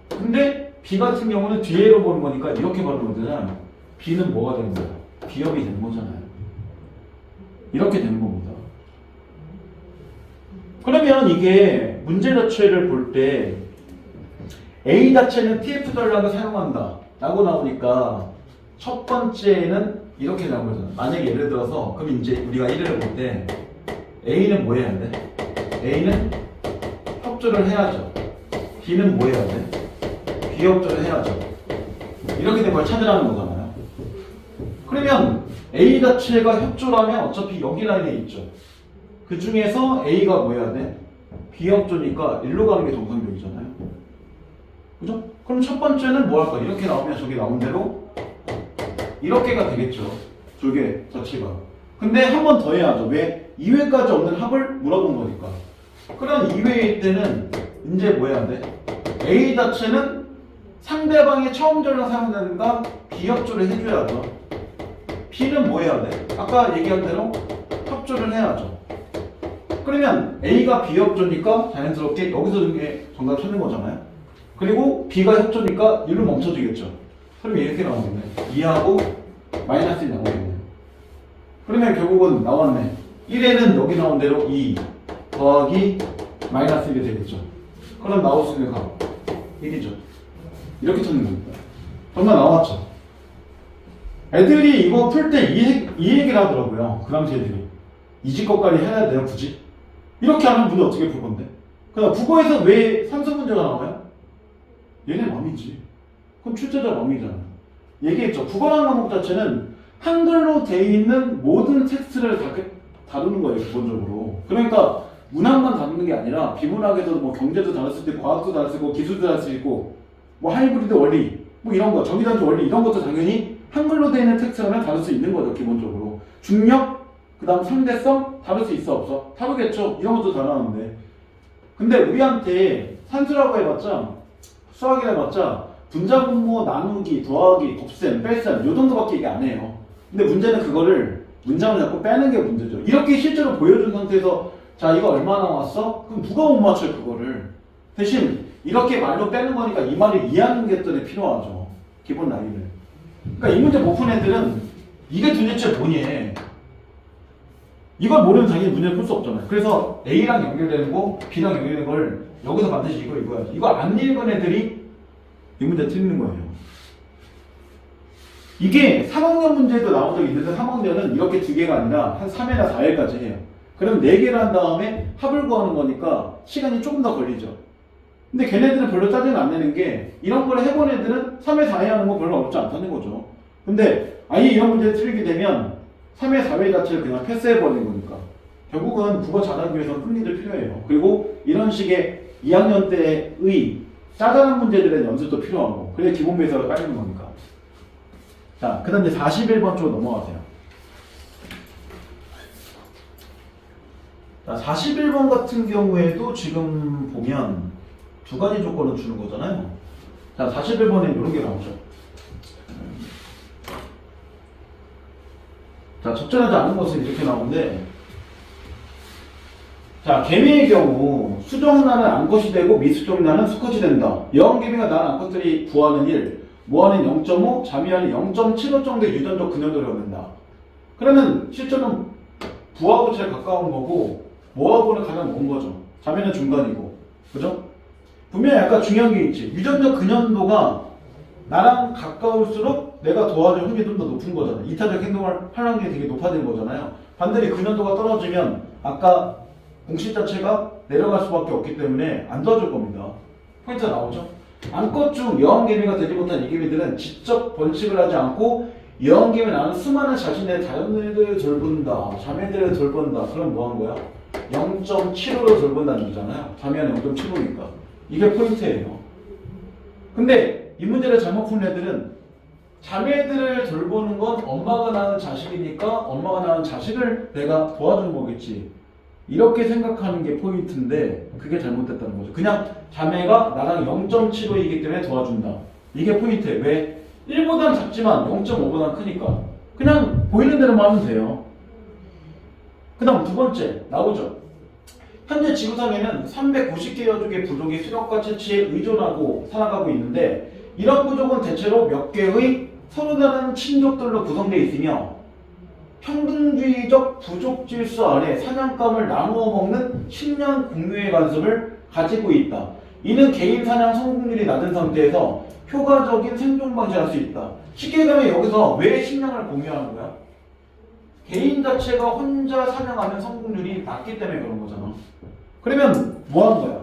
근데 B 같은 경우는 뒤에로 보는 거니까 이렇게 보는 거잖아요. B는 뭐가 되는 거야? 비협이 되는 거잖아요. 이렇게 되는 겁니다. 그러면 이게 문제 자체를 볼 때 A 자체는 TF 전략을 사용한다 라고 나오니까 첫 번째는 이렇게 나온 거잖아요. 만약에 예를 들어서 그럼 이제 우리가 1회를 볼 때 A는 뭐 해야 돼? A는 협조를 해야죠. B는 뭐 해야 돼? 비협조를 해야죠. 이렇게 된 걸 찾으라는 거잖아요. 그러면 A 자체가 협조라면 어차피 여기 라인에 있죠. 그 중에서 A가 뭐 해야 돼? 비협조니까 일로 가는 게 정상적이잖아요. 그죠? 그럼 첫 번째는 뭐 할까? 이렇게 나오면 저기 나온 대로 이렇게가 되겠죠. 저게 자체가. 근데 한 번 더 해야죠. 왜? 2회까지 없는 합을 물어본 거니까. 그럼 2회일 때는 이제 뭐 해야 돼? A 자체는 상대방의 처음 전략 사용자니까 비협조를 해줘야죠. B는 뭐 해야 돼? 아까 얘기한 대로 협조를 해야죠. 그러면 A가 비협조니까 자연스럽게 여기서 중에 정답 찾는 거잖아요. 그리고 B가 협조니까 일로 멈춰지겠죠. 그럼 이렇게 나오겠네. 2하고 마이너스 1 나오겠네. 그러면 결국은 나왔네. 1에는 여기 나온 대로 2 더하기 마이너스 1이 되겠죠. 그럼 나올 수 있는 값 1이죠. 이렇게 찾는 겁니다. 정말 나왔죠. 애들이 이거 풀 때 이 얘기를 하더라고요. 그 당시 애들이. 이지 것까지 해야 돼요, 굳이? 이렇게 하면 문제 어떻게 풀 건데? 그다음 국어에서 왜 산수 문제가 나와요? 얘네 맘이지. 그럼 출제자 맘이잖아요. 얘기했죠. 국어라는 과목 자체는 한글로 돼 있는 모든 텍스트를 다루는 거예요, 기본적으로. 그러니까 문학만 다루는 게 아니라 비문학에서도 뭐 경제도 다룰 수 있고, 과학도 다룰 수 있고, 기술도 다룰 수 있고, 뭐 하이브리드 원리, 뭐 이런 거, 정의단지 원리 이런 것도 당연히 한글로 돼 있는 텍스트라면 다룰 수 있는 거죠, 기본적으로. 중력, 그 다음 상대성 다룰 수 있어 없어? 다루겠죠. 이런 것도 다루는데. 근데 우리한테 산수라고 해봤자, 수학이라 해봤자 분자분모, 나누기, 더하기, 곱셈, 뺄셈 요 정도밖에 얘기 안 해요. 근데 문제는 그거를 문장을 자꾸 빼는 게 문제죠. 이렇게 실제로 보여준 상태에서 자 이거 얼마 나왔어? 그럼 누가 못 맞춰요 그거를. 대신 이렇게 말로 빼는 거니까 이 말을 이해하는 게 또 필요하죠. 기본 라인을. 그러니까 이 문제 못 푼 애들은 이게 도대체 뭐니? 이걸 모르면 당연히 문제를 풀 수 없잖아요. 그래서 A랑 연결되는 거, B랑 연결되는 걸 여기서 반드시 이거 읽어야지. 이거 안 읽은 애들이 이 문제 틀리는 거예요. 이게 3학년 문제도 나온 적이 있는데 3학년은 이렇게 두 개가 아니라 한 3회나 4회까지 해요. 그럼 4개를 한 다음에 합을 구하는 거니까 시간이 조금 더 걸리죠. 근데 걔네들은 별로 짜증 안 내는 게 이런 걸 해본 애들은 3회, 4회 하는 거 별로 어렵지 않다는 거죠. 근데 아예 이런 문제를 틀리게 되면 3회, 4회 자체를 그냥 패스해버리는 거니까 결국은 국어 잘하기 위해서는 흥미도 필요해요. 그리고 이런 식의 2학년 때의 짜잘한 문제들의 연습도 필요하고 그게 기본 베이스로 깔리는 거니까. 자, 그 다음 이제 41번 쪽으로 넘어가세요. 자, 41번 같은 경우에도 지금 보면 두 가지 조건을 주는 거잖아요. 자, 41번에 이런 게 나오죠. 자, 적절하지 않은 것은 이렇게 나오는데, 자, 개미의 경우 수정란은 암컷이 되고 미수정란은 수컷이 된다. 여왕개미가 낳은 암컷들이 부하는 1, 모하는 0.5, 자미하는 0.75 정도의 유전적 근원도를 얻는다. 그러면 실제로는 부하고 제일 가까운 거고 모하고는 가장 먼 거죠. 자미는 중간이고, 그죠? 분명히 약간 중요한 게 있지. 유전적 근원도가 나랑 가까울수록 내가 도와줄 확률이 좀 더 높은 거잖아. 이타적 행동을 할 확률이 되게 높아진 거잖아요. 반대로 근원도가 떨어지면 아까 공식 자체가 내려갈 수밖에 없기 때문에 안 도와줄 겁니다. 포인트가 나오죠? 암컷 중 여왕개미가 되지 못한 이 개미들은 직접 번식을 하지 않고 여왕개미 낳은 수많은 자신의 자녀들을 돌본다. 자매들을 돌본다. 그럼 뭐 한 거야? 0.75로 돌본다는 거잖아요. 자매는 0.75니까. 이게 포인트예요. 근데 이 문제를 잘못 푼 애들은 자매들을 돌보는 건 엄마가 낳은 자식이니까 엄마가 낳은 자식을 내가 도와주는 거겠지. 이렇게 생각하는 게 포인트인데 그게 잘못됐다는 거죠. 그냥 자매가 나랑 0.75이기 때문에 도와준다. 이게 포인트예요. 왜? 1보단 작지만 0.5보단 크니까. 그냥 보이는 대로만 하면 돼요. 그 다음 두 번째 나오죠. 현재 지구상에는 350개여 종의 부족이 수렵과 채취에 의존하고 살아가고 있는데 이런 부족은 대체로 몇 개의 서로 다른 친족들로 구성되어 있으며 평등주의적 부족 질서 아래 사냥감을 나누어 먹는 식량 공유의 관습을 가지고 있다. 이는 개인 사냥 성공률이 낮은 상태에서 효과적인 생존 방식을 할 수 있다. 쉽게 얘기하면 여기서 왜 식량을 공유하는 거야? 개인 자체가 혼자 사냥하면 성공률이 낮기 때문에 그런 거잖아. 그러면 뭐 하는 거야?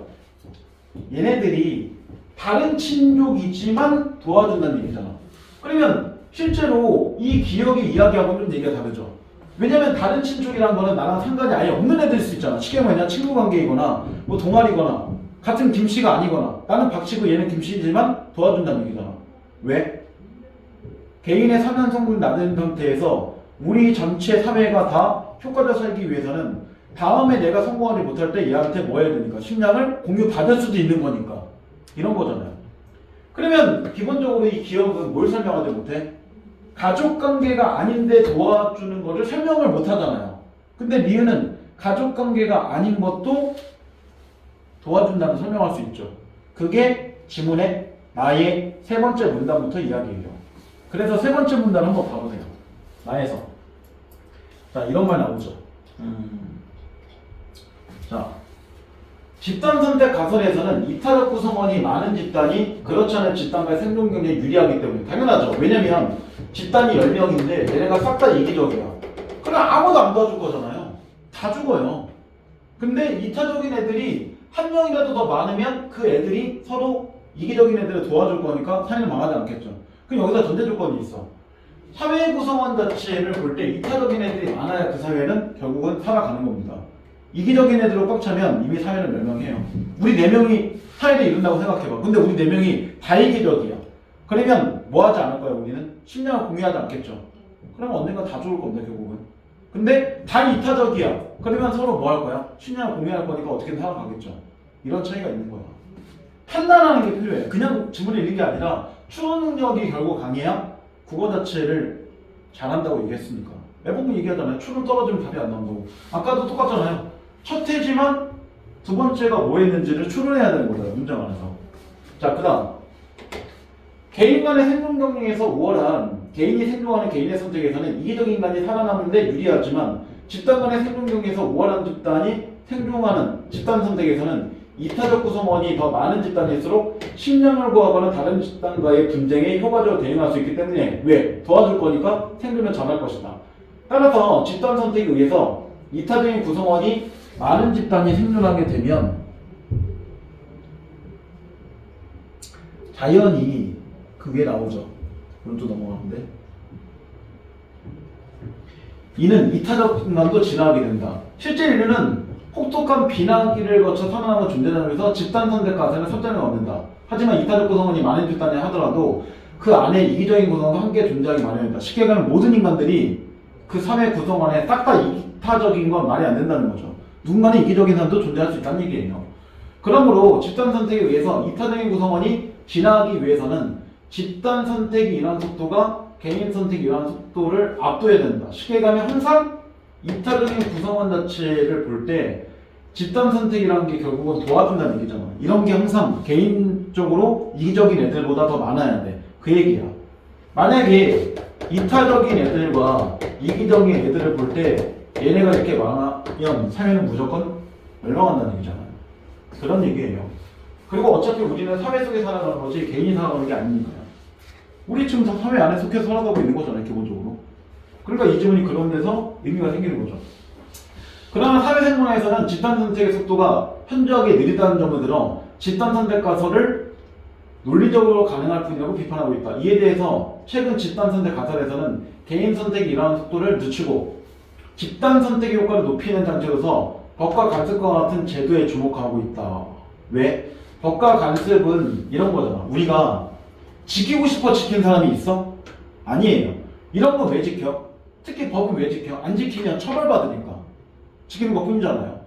얘네들이 다른 친족이지만 도와준다는 얘기잖아. 그러면 실제로 이 기억의 이야기하고는 좀 얘기가 다르죠. 왜냐면 다른 친족이라는 거는 나랑 상관이 아예 없는 애들일 수 있잖아. 쉽게 말하면 친구 관계이거나 뭐 동아리거나 같은 김씨가 아니거나 나는 박씨고 얘는 김씨지만 도와준다는 얘기잖아. 왜? 개인의 사냥 성분이 낮은 상태에서 우리 전체 사회가 다 효과적 살기 위해서는 다음에 내가 성공하지 못할 때 얘한테 뭐 해야 되니까 식량을 공유받을 수도 있는 거니까 이런 거잖아요. 그러면 기본적으로 이 기업은 뭘 설명하지 못해? 가족관계가 아닌데 도와주는 거를 설명을 못 하잖아요. 근데 리은은 가족관계가 아닌 것도 도와준다고 설명할 수 있죠. 그게 지문의 나의 세 번째 문단부터 이야기해요. 그래서 세 번째 문단 한번 봐보세요. 나에서. 자, 이런 말 나오죠. 자, 집단 선택 가설에서는 이타적 구성원이 많은 집단이 그렇지 않은 집단과의 생존 경쟁에 유리하기 때문에 당연하죠. 왜냐면 집단이 10명인데 얘네가 싹 다 이기적이야. 그럼 아무도 안 도와줄 거잖아요. 다 죽어요. 근데 이타적인 애들이 한 명이라도 더 많으면 그 애들이 서로 이기적인 애들을 도와줄 거니까 사회는 망하지 않겠죠. 그럼 여기서 전제 조건이 있어. 사회 구성원 자체를 볼 때 이타적인 애들이 많아야 그 사회는 결국은 살아가는 겁니다. 이기적인 애들로 꽉 차면 이미 사회는 멸망해요. 우리 4명이 사회를 이룬다고 생각해봐. 근데 우리 4명이 다 이기적이야. 그러면 뭐 하지 않을 거야 우리는? 식량을 공유하지 않겠죠. 그러면 언젠가 다 죽을 겁니다 결국은. 근데 다 이타적이야. 그러면 서로 뭐 할 거야? 식량을 공유할 거니까 어떻게든 살아가겠죠. 이런 차이가 있는 거야. 판단하는 게 필요해. 그냥 지문을 읽는 게 아니라 추론 능력이 결국 강해야 국어 자체를 잘한다고 얘기했으니까. 매번 얘기하잖아요. 추론 떨어지면 답이 안 나온다고. 아까도 똑같잖아요. 첫 해지만 두 번째가 뭐 했는지를 추론해야 되는 거잖아요. 문장 안에서. 자, 그 다음. 개인 간의 생존 경쟁에서 우월한 개인이 생존하는 개인의 선택에서는 이기적 인간이 살아남는 데 유리하지만 집단 간의 생존 경쟁에서 우월한 집단이 생존하는 집단 선택에서는 이타적 구성원이 더 많은 집단일수록 식량을 구하거나 다른 집단과의 분쟁에 효과적으로 대응할 수 있기 때문에 왜? 도와줄 거니까 생존을 잘할 것이다. 따라서 집단 선택에 의해서 이타적인 구성원이 많은 집단이 생존하게 되면 자연히 그 위에 나오죠. 오른쪽 넘어가는데 이는 이타적 인간도 진화하게 된다. 실제 인류는 혹독한 비나기를 거쳐 살아남은 존재라면서 집단 선택 가설은 설정을 얻는다. 하지만 이타적 구성원이 많은 집단이 하더라도 그 안에 이기적인 구성원도 함께 존재하기 마련이다. 쉽게 말하면 모든 인간들이 그 사회 구성 안에 싹 다 이타적인 건 말이 안 된다는 거죠. 누군가는 이기적인 사람도 존재할 수 있다는 얘기예요. 그러므로 집단 선택에 의해서 이타적인 구성원이 진화하기 위해서는 집단 선택이 일어난 속도가 개인 선택이 일어난 속도를 압도해야 된다. 쉽게 가면 항상 이타적인 구성원 자체를 볼 때 집단 선택이라는 게 결국은 도와준다는 얘기잖아. 이런 게 항상 개인적으로 이기적인 애들보다 더 많아야 돼. 그 얘기야. 만약에 이타적인 애들과 이기적인 애들을 볼 때 얘네가 이렇게 많으면 사회는 무조건 멸망한다는 얘기잖아요. 그런 얘기예요. 그리고 어차피 우리는 사회 속에 살아가는 거지 개인이 살아가는 게 아니니까요. 우리 지금 다 사회 안에 속해서 살아가고 있는 거잖아요, 기본적으로. 그러니까 이 질문이 그런 데서 의미가 생기는 거죠. 그러나 사회생활에서는 집단 선택의 속도가 현저하게 느리다는 점을 들어 집단 선택 가설을 논리적으로 가능할 뿐이라고 비판하고 있다. 이에 대해서 최근 집단 선택 가설에서는 개인 선택이 일어나는 속도를 늦추고 집단 선택의 효과를 높이는 장치로서 법과 간섭과 같은 제도에 주목하고 있다. 왜? 법과 간섭은 이런 거잖아. 우리가 지키고 싶어 지킨 사람이 있어? 아니에요. 이런 거 왜 지켜? 특히 법은 왜 지켜? 안 지키면 처벌받으니까. 지키는 것 뿐이잖아요.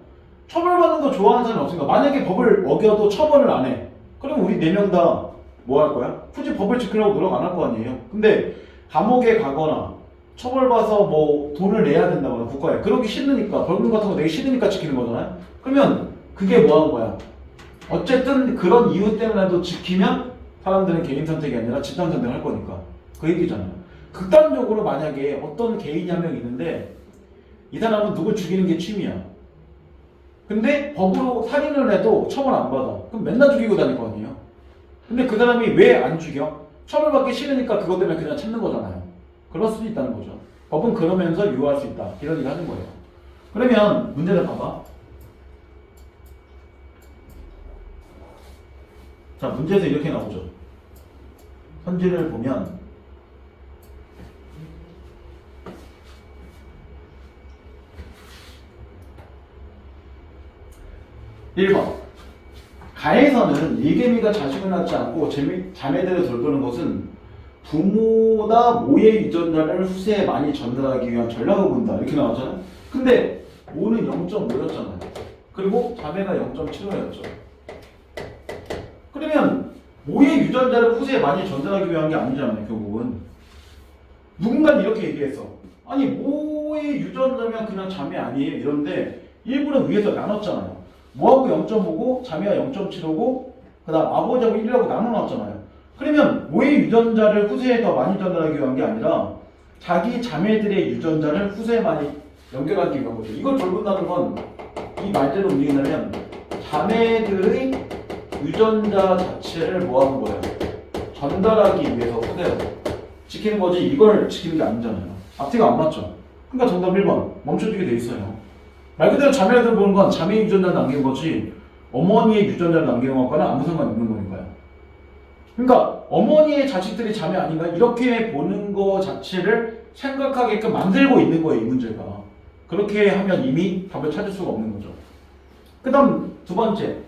처벌받는 거 좋아하는 사람이 없으니까. 만약에 법을 어겨도 처벌을 안 해. 그럼 우리 4명 다 뭐 할 거야? 굳이 법을 지키려고 노력 안 할 거 아니에요. 근데 감옥에 가거나 처벌받아서 뭐 돈을 내야 된다거나 국가에 그러기 싫으니까 벌금 같은 거 내기 싫으니까 지키는 거잖아요. 그러면 그게 뭐 하는 거야? 어쨌든 그런 이유 때문에도 지키면 사람들은 개인 선택이 아니라 집단 선택을 할 거니까. 그 얘기잖아요. 극단적으로 만약에 어떤 개인이 한 명 있는데 이 사람은 누굴 죽이는 게 취미야. 근데 법으로 살인을 해도 처벌 안 받아. 그럼 맨날 죽이고 다닐 거 아니에요? 근데 그 사람이 왜 안 죽여? 처벌받기 싫으니까 그것 때문에 그냥 참는 거잖아요. 그럴 수도 있다는 거죠. 법은 그러면서 유효할 수 있다. 이런 얘기 하는 거예요. 그러면 문제를 봐봐. 자, 문제에서 이렇게 나오죠. 선지를 보면 1번 가에서는 일개미가 자식을 낳지 않고 자매들을 돌보는 것은 부모나 모의 유전자를 후세에 많이 전달하기 위한 전략을 본다. 이렇게 나왔잖아요. 근데 모는 0.5였잖아요. 그리고 자매가 0.75였죠. 그러면 모의 유전자를 후세에 많이 전달하기 위한 게 아니잖아요. 결국은. 누군가는 이렇게 얘기했어. 아니 모의 유전자면 그냥 자매 아니에요. 이런데 일부러 위에서 나눴잖아요. 모하고 0.5고 자매가 0.75고 그 다음 아버지하고 1이라고 나눠놨잖아요. 그러면 모의 유전자를 후세에 더 많이 전달하기 위한 게 아니라 자기 자매들의 유전자를 후세에 많이 연결하기 위한 거죠. 이걸 돌본다는 건 이 말대로 움직인다면 자매들의 유전자 자체를 뭐 하는 거예요? 전달하기 위해서 후대로 지키는 거지 이걸 지키는 게 아니잖아요. 앞뒤가 안 맞죠? 그러니까 정답 1번 멈춰주게 돼 있어요. 말 그대로 자매들 보는 건 자매 유전자를 남기는 거지 어머니의 유전자를 남기는 것과는 아무 상관이 없는 거니까요. 그러니까 어머니의 자식들이 자매 아닌가 이렇게 보는 거 자체를 생각하게끔 만들고 있는 거예요. 이 문제가. 그렇게 하면 이미 답을 찾을 수가 없는 거죠. 그 다음 두 번째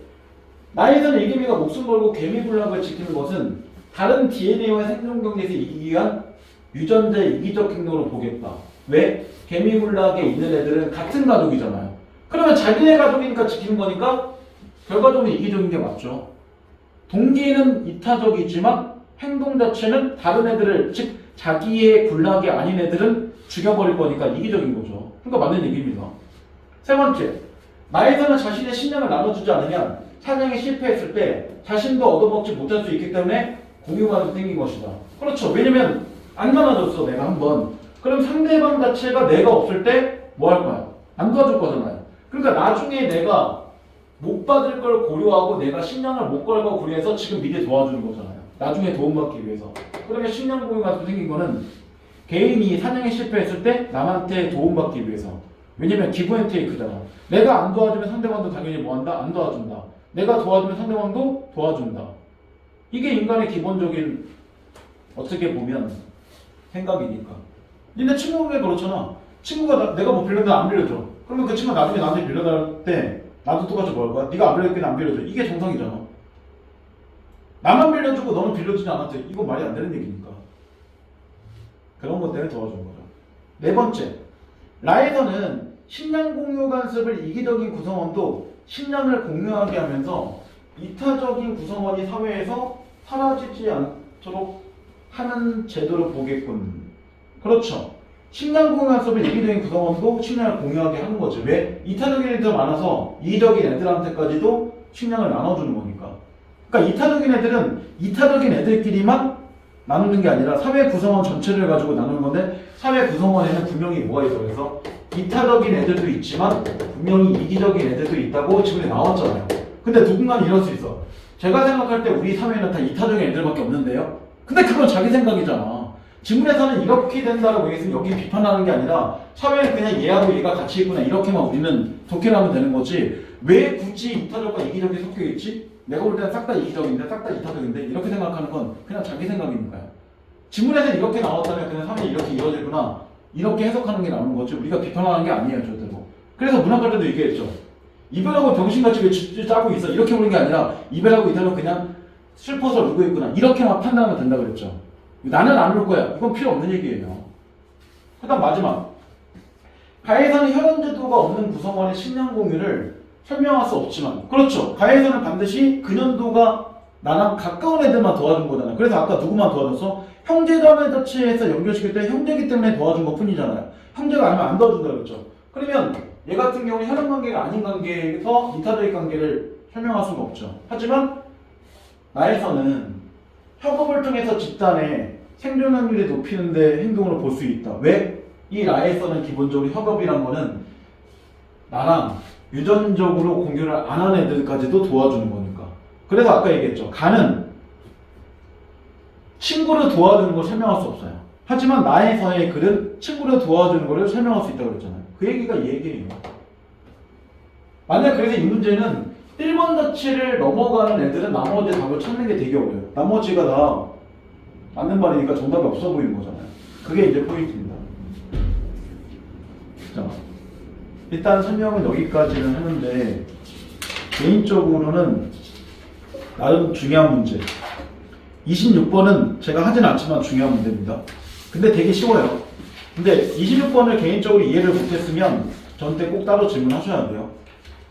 나에서는 일개미가 목숨 걸고 개미군락을 지키는 것은 다른 DNA와 생존 경계에서 이기기 위한 유전자의 이기적 행동으로 보겠다. 왜? 개미군락에 있는 애들은 같은 가족이잖아요. 그러면 자기네 가족이니까 지키는 거니까 결과적으로 이기적인 게 맞죠. 동기는 이타적이지만 행동 자체는 다른 애들을 즉 자기의 군락이 아닌 애들은 죽여버릴 거니까 이기적인 거죠. 그러니까 맞는 얘기입니다. 세 번째, 나에서는 자신의 식량을 나눠주지 않으면 사냥에 실패했을 때 자신도 얻어먹지 못할 수 있기 때문에 공유가 생긴 것이다. 그렇죠. 왜냐면 안 나눠줬어 내가 한번. 그럼 상대방 자체가 내가 없을 때 뭐 할 거야? 안 도와줄 거잖아요. 그러니까 나중에 내가 못 받을 걸 고려하고 내가 식량을 못 걸고 고려해서 지금 미리 도와주는 거잖아요. 나중에 도움받기 위해서. 그러면 식량 공유가 생긴 거는 개인이 사냥에 실패했을 때 남한테 도움받기 위해서. 왜냐면 기브 앤 테이크잖아. 내가 안 도와주면 상대방도 당연히 뭐한다? 안 도와준다. 내가 도와주면 상대방도 도와준다. 이게 인간의 기본적인 어떻게 보면 생각이니까. 니네 친구가 그렇잖아. 친구가 내가 뭐 빌렸는데 안 빌려줘. 그러면 그 친구가 나중에 나한테 빌려달 때 나도 똑같이 뭐 할 거야? 네가 안 빌렸기는 안 빌려줘. 이게 정상이잖아. 나만 빌려주고 너는 빌려주지 않았대. 이거 말이 안 되는 얘기니까. 그런 것 때문에 도와주는 거죠. 네 번째, 라에서는 식량 공유 관습을 이기적인 구성원도 식량을 공유하게 하면서 이타적인 구성원이 사회에서 사라지지 않도록 하는 제도를 보겠군. 그렇죠. 식량 공유 관습을 이기적인 구성원도 식량을 공유하게 하는 거지. 왜? 이타적인 애들 많아서 이기적인 애들한테까지도 식량을 나눠주는 거니까. 그러니까 이타적인 애들은 이타적인 애들끼리만 나누는 게 아니라 사회 구성원 전체를 가지고 나누는 건데, 사회 구성원에는 분명히 뭐가 있어? 그래서 이타적인 애들도 있지만 분명히 이기적인 애들도 있다고 지금 나왔잖아요. 근데 누군가는 이럴 수 있어. 제가 생각할 때 우리 사회는 다 이타적인 애들밖에 없는데요. 근데 그건 자기 생각이잖아. 지문에서는 이렇게 된다라고 얘기했으면 여기 비판하는 게 아니라 사회는 그냥 얘하고 얘가 같이 있구나 이렇게만 우리는 독해를 하면 되는 거지. 왜 굳이 이타적과 이기적이 섞여 있지? 내가 볼 때는 싹 다 이기적인데 싹 다 이타적인데 이렇게 생각하는 건 그냥 자기 생각이니까요. 지문에서 이렇게 나왔다면 그냥 사회는 이렇게 이루어지구나 이렇게 해석하는 게 나오는 거지 우리가 비판하는 게 아니에요 절대로. 그래서 문학갈 때도 얘기했죠. 이별하고 병신같이 왜 짜고 있어 이렇게 보는 게 아니라 이별하고 이별은 그냥 슬퍼서 울고 있구나 이렇게만 판단하면 된다 그랬죠. 나는 안 울 거야 이건 필요 없는 얘기예요. 그 다음 마지막, 가해에서는 혈연제도가 없는 구성원의 식량 공유를 설명할 수 없지만, 그렇죠. 가해에서는 반드시 근연도가 나랑 가까운 애들만 도와준 거잖아요. 그래서 아까 누구만 도와줬어? 형제자매 자체에서 연결시킬 때 형제기 때문에 도와준 것 뿐이잖아요. 형제가 아니면 안 도와준다 그랬죠. 그러면 얘 같은 경우는 혈연 관계가 아닌 관계에서 이타적인 관계를 설명할 수가 없죠. 하지만 나에서는 협업을 통해서 집단의 생존 확률을 높이는 데 행동으로 볼 수 있다. 왜? 이 라에서는 기본적으로 협업이란 거는 나랑 유전적으로 공유를 안 하는 애들까지도 도와주는 거니까. 그래서 아까 얘기했죠. 가는 친구를 도와주는 걸 설명할 수 없어요. 하지만 나에서의 글은 친구를 도와주는 걸 설명할 수 있다고 그랬잖아요. 그 얘기가 이 얘기예요. 만약 그래서 이 문제는 1번 자체를 넘어가는 애들은 나머지 답을 찾는 게 되게 어려워요. 나머지가 다 맞는 말이니까 정답이 없어 보이는 거잖아요. 그게 이제 포인트입니다. 자, 일단 설명은 여기까지는 하는데 개인적으로는 나름 중요한 문제 26번은 제가 하진 않지만 중요한 문제입니다. 근데 되게 쉬워요. 근데 26번을 개인적으로 이해를 못했으면 저한테 꼭 따로 질문하셔야 돼요.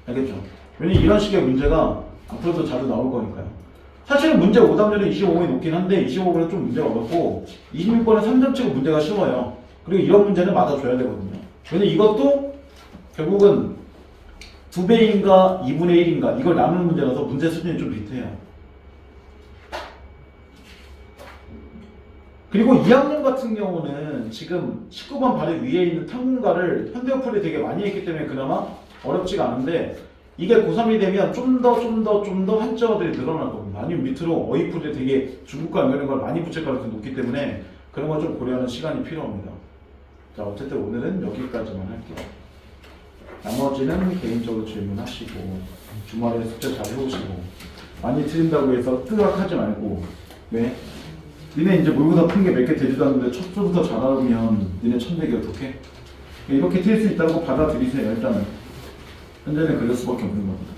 알겠죠? 왜냐면 이런 식의 문제가 앞으로도 자주 나올 거니까요. 사실은 문제 오답률은 25번이 높긴 한데 25번은 좀 문제가 어렵고 26번은 3점 치고 문제가 쉬워요. 그리고 이런 문제는 맞아줘야 되거든요. 왜냐면 이것도 결국은 2배인가 2분의 1인가 이걸 나누는 문제라서 문제 수준이 좀 비슷해요. 그리고 2학년 같은 경우는 지금 19번 바로 위에 있는 탐문가를 현대어플이 되게 많이 했기 때문에 그나마 어렵지가 않은데 이게 고3이 되면 좀 더 한자어들이 늘어날 겁니다. 아니면 밑으로 어휘풀이 되게 중국과 연결된 걸 많이 붙일 가능성이 높기 때문에 그런 걸 좀 고려하는 시간이 필요합니다. 자, 어쨌든 오늘은 여기까지만 할게요. 나머지는 개인적으로 질문하시고 주말에 숙제 잘 해오시고 많이 틀린다고 해서 뜨악하지 말고 왜? 니네 이제 모의고사 푼 게 몇 개 되지도 않는데 첫 주부터 잘하면 니네 천대기 어떡해? 이렇게 틀릴 수 있다고 받아들이세요. 일단은 현재는 그럴 수밖에 없는 겁니다.